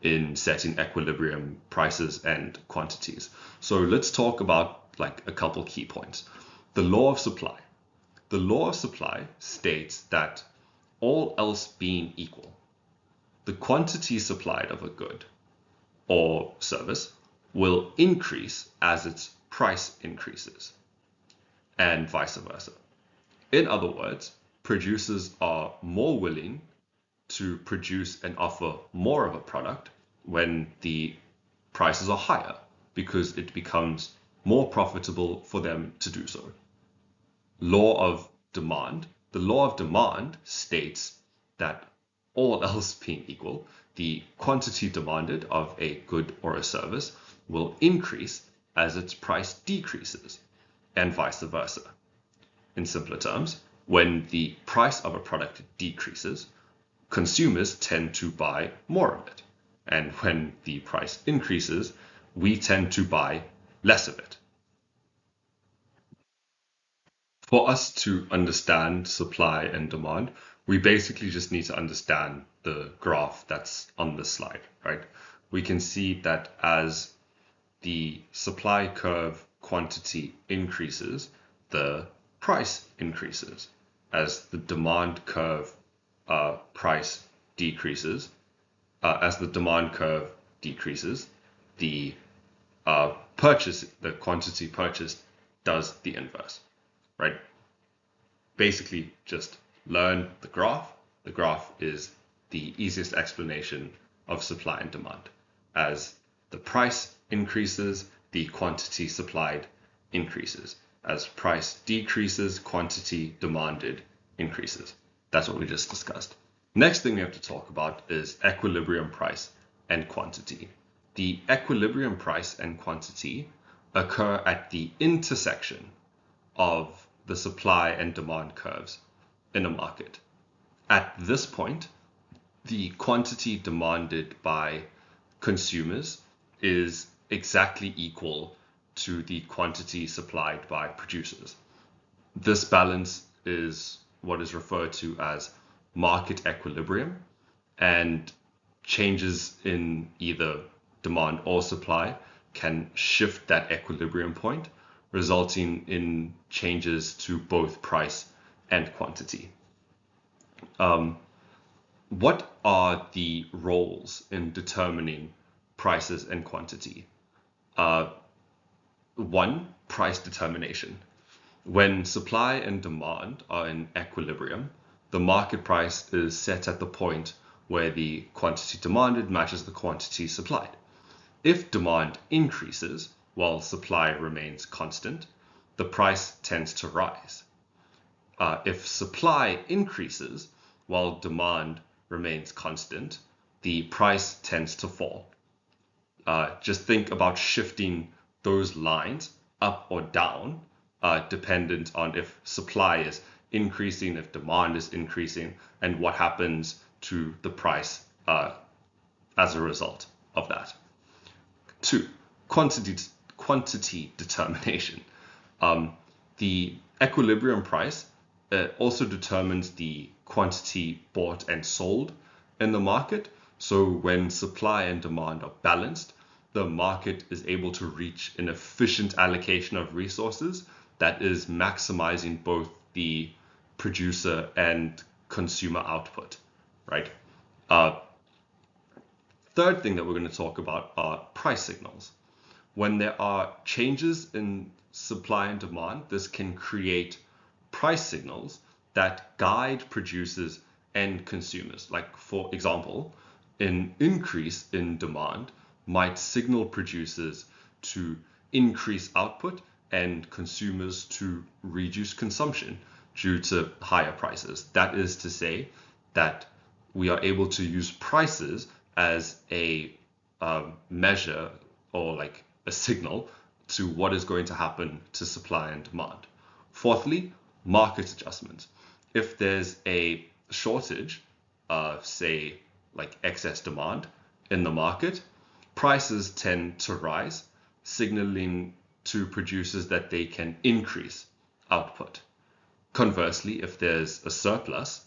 in setting equilibrium prices and quantities. So let's talk about like a couple key points. The law of supply. The law of supply states that all else being equal, the quantity supplied of a good or service will increase as its price increases, and vice versa. In other words, producers are more willing to produce and offer more of a product when the prices are higher because it becomes more profitable for them to do so. Law of demand. The law of demand states that all else being equal, the quantity demanded of a good or a service will increase as its price decreases, and vice versa. In simpler terms, when the price of a product decreases, consumers tend to buy more of it. And when the price increases, we tend to buy less of it. For us to understand supply and demand, we basically just need to understand the graph that's on this slide, right? We can see that as the supply curve quantity increases, the price increases. As the demand curve price decreases, as the demand curve decreases, the the quantity purchased does the inverse, right? Basically, just learn the graph. The graph is the easiest explanation of supply and demand. As the price increases, the quantity supplied increases. As price decreases, quantity demanded increases. That's what we just discussed. Next thing we have to talk about is equilibrium price and quantity. The equilibrium price and quantity occur at the intersection of the supply and demand curves in a market. At this point, the quantity demanded by consumers is exactly equal to the quantity supplied by producers. This balance is what is referred to as market equilibrium, and changes in either demand or supply can shift that equilibrium point, resulting in changes to both price and quantity. What are the roles in determining prices and quantity? One, price determination. When supply and demand are in equilibrium, the market price is set at the point where the quantity demanded matches the quantity supplied. If demand increases while supply remains constant, the price tends to rise. If supply increases while demand remains constant, the price tends to fall. Just think about shifting those lines up or down, dependent on if supply is increasing, if demand is increasing, and what happens to the price as a result of that. Two, quantity determination. The equilibrium price also determines the quantity bought and sold in the market. So when supply and demand are balanced, the market is able to reach an efficient allocation of resources that is maximizing both the producer and consumer output, right? Third thing that we're going to talk about are price signals. When there are changes in supply and demand, this can create price signals that guide producers and consumers. Like, for example, an increase in demand might signal producers to increase output and consumers to reduce consumption due to higher prices. That is to say that we are able to use prices as a measure, or like a signal to what is going to happen to supply and demand. Fourthly, market adjustments. If there's a shortage of, say, like excess demand in the market, prices tend to rise, signaling to producers that they can increase output. Conversely, if there's a surplus,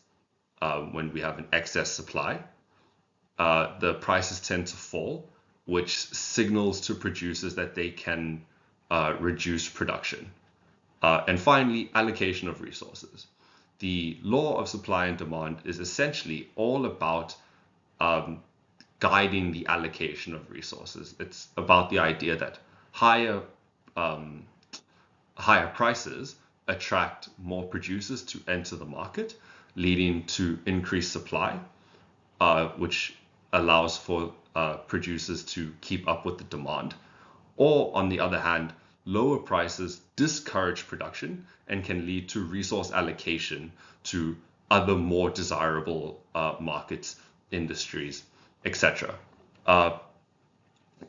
when we have an excess supply, the prices tend to fall, which signals to producers that they can reduce production. And finally, allocation of resources. The law of supply and demand is essentially all about guiding the allocation of resources. It's about the idea that higher prices attract more producers to enter the market, leading to increased supply, which allows for producers to keep up with the demand. Or on the other hand, lower prices discourage production and can lead to resource allocation to other more desirable markets, industries, etc.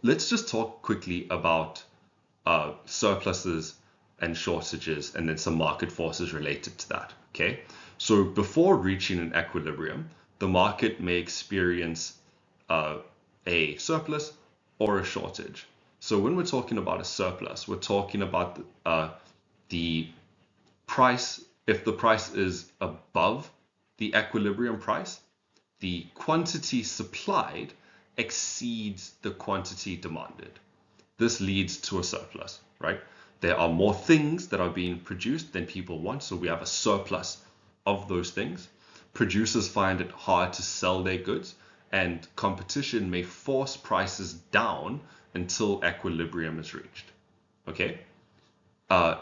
Let's just talk quickly about surpluses and shortages, and then some market forces related to that. Okay, so before reaching an equilibrium, the market may experience a surplus or a shortage. So when we're talking about a surplus, we're talking about the if the price is above the equilibrium price, the quantity supplied exceeds the quantity demanded. This leads to a surplus, right? There are more things that are being produced than people want, so we have a surplus of those things. Producers find it hard to sell their goods, and competition may force prices down until equilibrium is reached. Okay?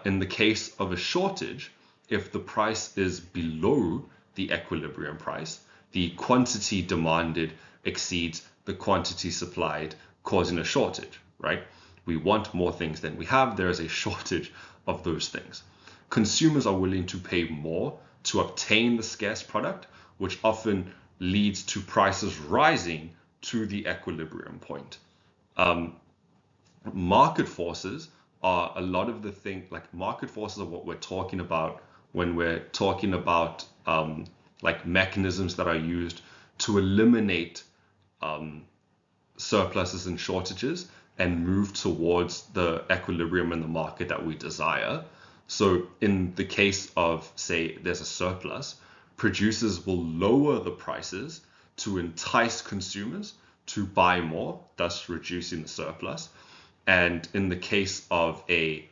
In the case of a shortage, if the price is below the equilibrium price, the quantity demanded exceeds the quantity supplied, causing a shortage, right? We want more things than we have. There is a shortage of those things. Consumers are willing to pay more to obtain the scarce product, which often leads to prices rising to the equilibrium point. Market forces are a lot of the things, like market forces are what we're talking about when we're talking about like mechanisms that are used to eliminate surpluses and shortages and move towards the equilibrium in the market that we desire. So in the case of, say, there's a surplus, producers will lower the prices to entice consumers to buy more, thus reducing the surplus. And in the case of a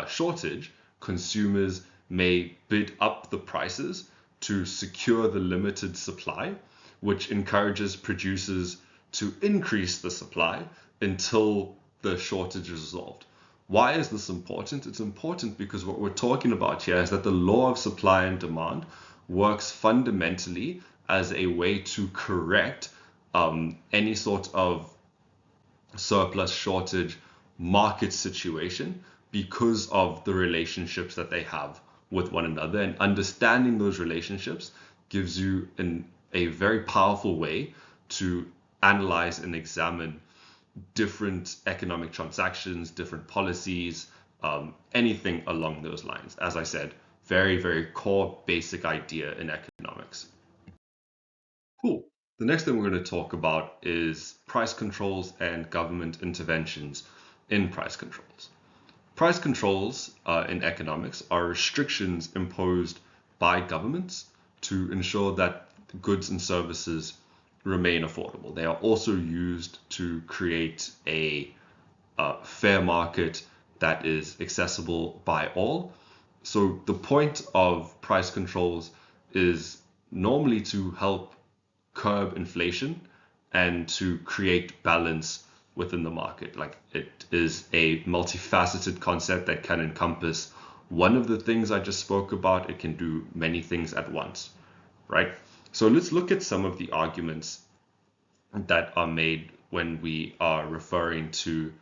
shortage, consumers may bid up the prices to secure the limited supply, which encourages producers to increase the supply until the shortage is resolved. Why is this important? It's important because what we're talking about here is that the law of supply and demand works fundamentally as a way to correct any sort of surplus, shortage, market situation because of the relationships that they have with one another. And understanding those relationships gives you a very powerful way to analyze and examine different economic transactions, different policies, anything along those lines. As I said, very, very core basic idea in economics. Cool. The next thing we're going to talk about is price controls and government interventions in price controls. Price controls in economics are restrictions imposed by governments to ensure that goods and services remain affordable. They are also used to create a fair market that is accessible by all. So the point of price controls is normally to help curb inflation and to create balance within the market. Like, it is a multifaceted concept that can encompass one of the things I just spoke about. It can do many things at once, right? So let's look at some of the arguments that are made when we are referring to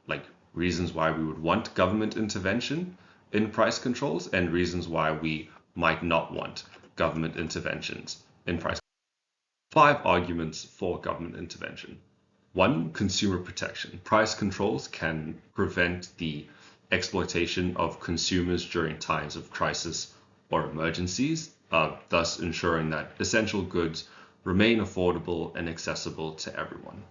like reasons why we would want government intervention in price controls and reasons why we might not want government interventions in price. 5 arguments for government intervention. 1, consumer protection. Price controls can prevent the exploitation of consumers during times of crisis or emergencies, thus ensuring that essential goods remain affordable and accessible to everyone.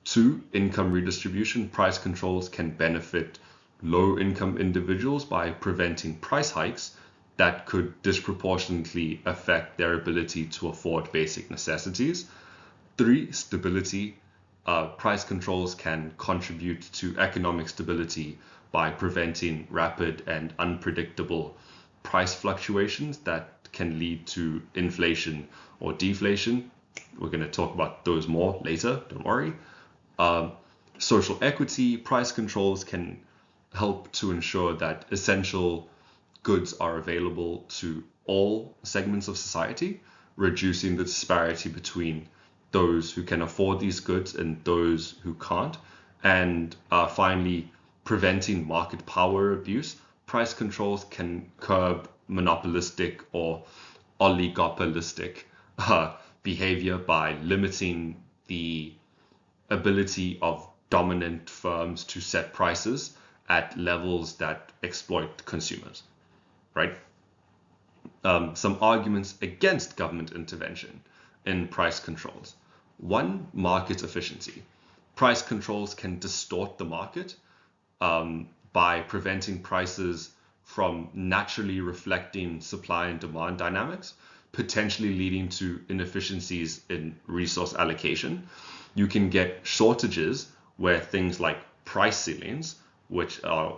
2, income redistribution. Price controls can benefit low-income individuals by preventing price hikes that could disproportionately affect their ability to afford basic necessities. 3, stability. Price controls can contribute to economic stability by preventing rapid and unpredictable price fluctuations that can lead to inflation or deflation. We're going to talk about those more later, don't worry. Social equity. Price controls can help to ensure that essential goods are available to all segments of society, reducing the disparity between those who can afford these goods and those who can't. And finally, preventing market power abuse. Price controls can curb monopolistic or oligopolistic behavior by limiting the ability of dominant firms to set prices at levels that exploit consumers, right? Some arguments against government intervention in price controls. 1, market efficiency. Price controls can distort the market by preventing prices from naturally reflecting supply and demand dynamics, potentially leading to inefficiencies in resource allocation. You can get shortages where things like price ceilings, which are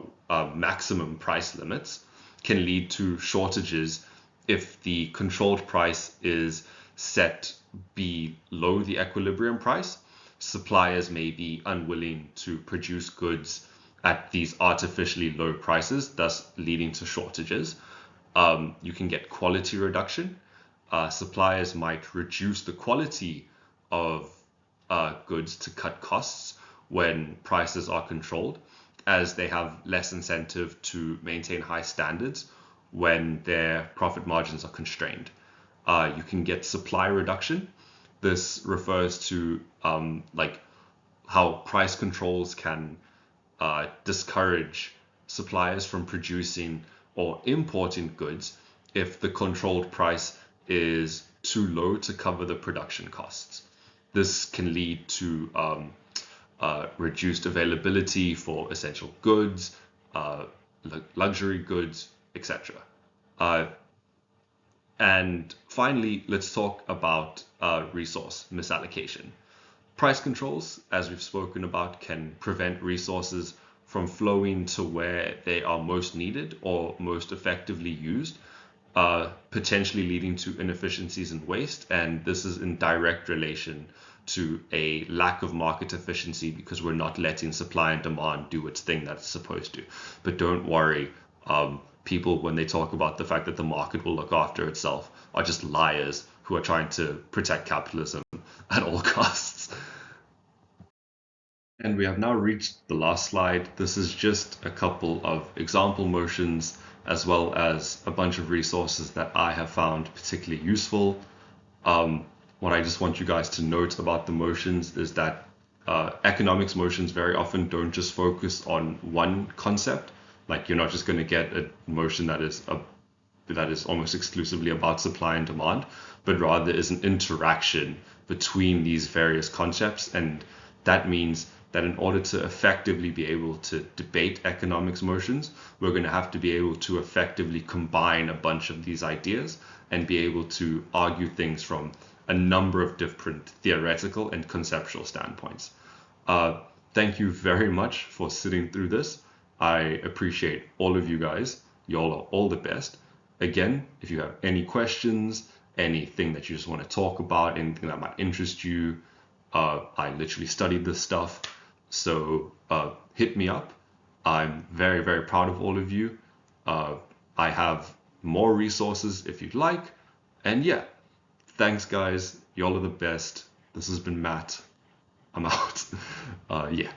maximum price limits, can lead to shortages if the controlled price is set below the equilibrium price. Suppliers may be unwilling to produce goods at these artificially low prices, thus leading to shortages. You can get quality reduction. Suppliers might reduce the quality of goods to cut costs when prices are controlled, as they have less incentive to maintain high standards when their profit margins are constrained. You can get supply reduction. This refers to like how price controls can discourage suppliers from producing or importing goods if the controlled price is too low to cover the production costs. This can lead to reduced availability for essential goods, luxury goods, etc. And finally, let's talk about resource misallocation. Price controls, as we've spoken about, can prevent resources from flowing to where they are most needed or most effectively used, potentially leading to inefficiencies and waste. And this is in direct relation to a lack of market efficiency because we're not letting supply and demand do its thing that it's supposed to. But don't worry, people, when they talk about the fact that the market will look after itself, are just liars who are trying to protect capitalism at all costs. And we have now reached the last slide. This is just a couple of example motions as well as a bunch of resources that I have found particularly useful. What I just want you guys to note about the motions is that economics motions very often don't just focus on one concept. Like you're not just going to get a motion that is almost exclusively about supply and demand, but rather is an interaction between these various concepts. And that means that in order to effectively be able to debate economics motions, we're going to have to be able to effectively combine a bunch of these ideas and be able to argue things from a number of different theoretical and conceptual standpoints. Thank you very much for sitting through this. I appreciate all of you guys. Y'all are all the best. Again, if you have any questions, anything that you just want to talk about, anything that might interest you, I literally studied this stuff. So hit me up. I'm very, very proud of all of you. I have more resources if you'd like. And yeah, thanks guys. Y'all are the best. This has been Matt. I'm out. Yeah.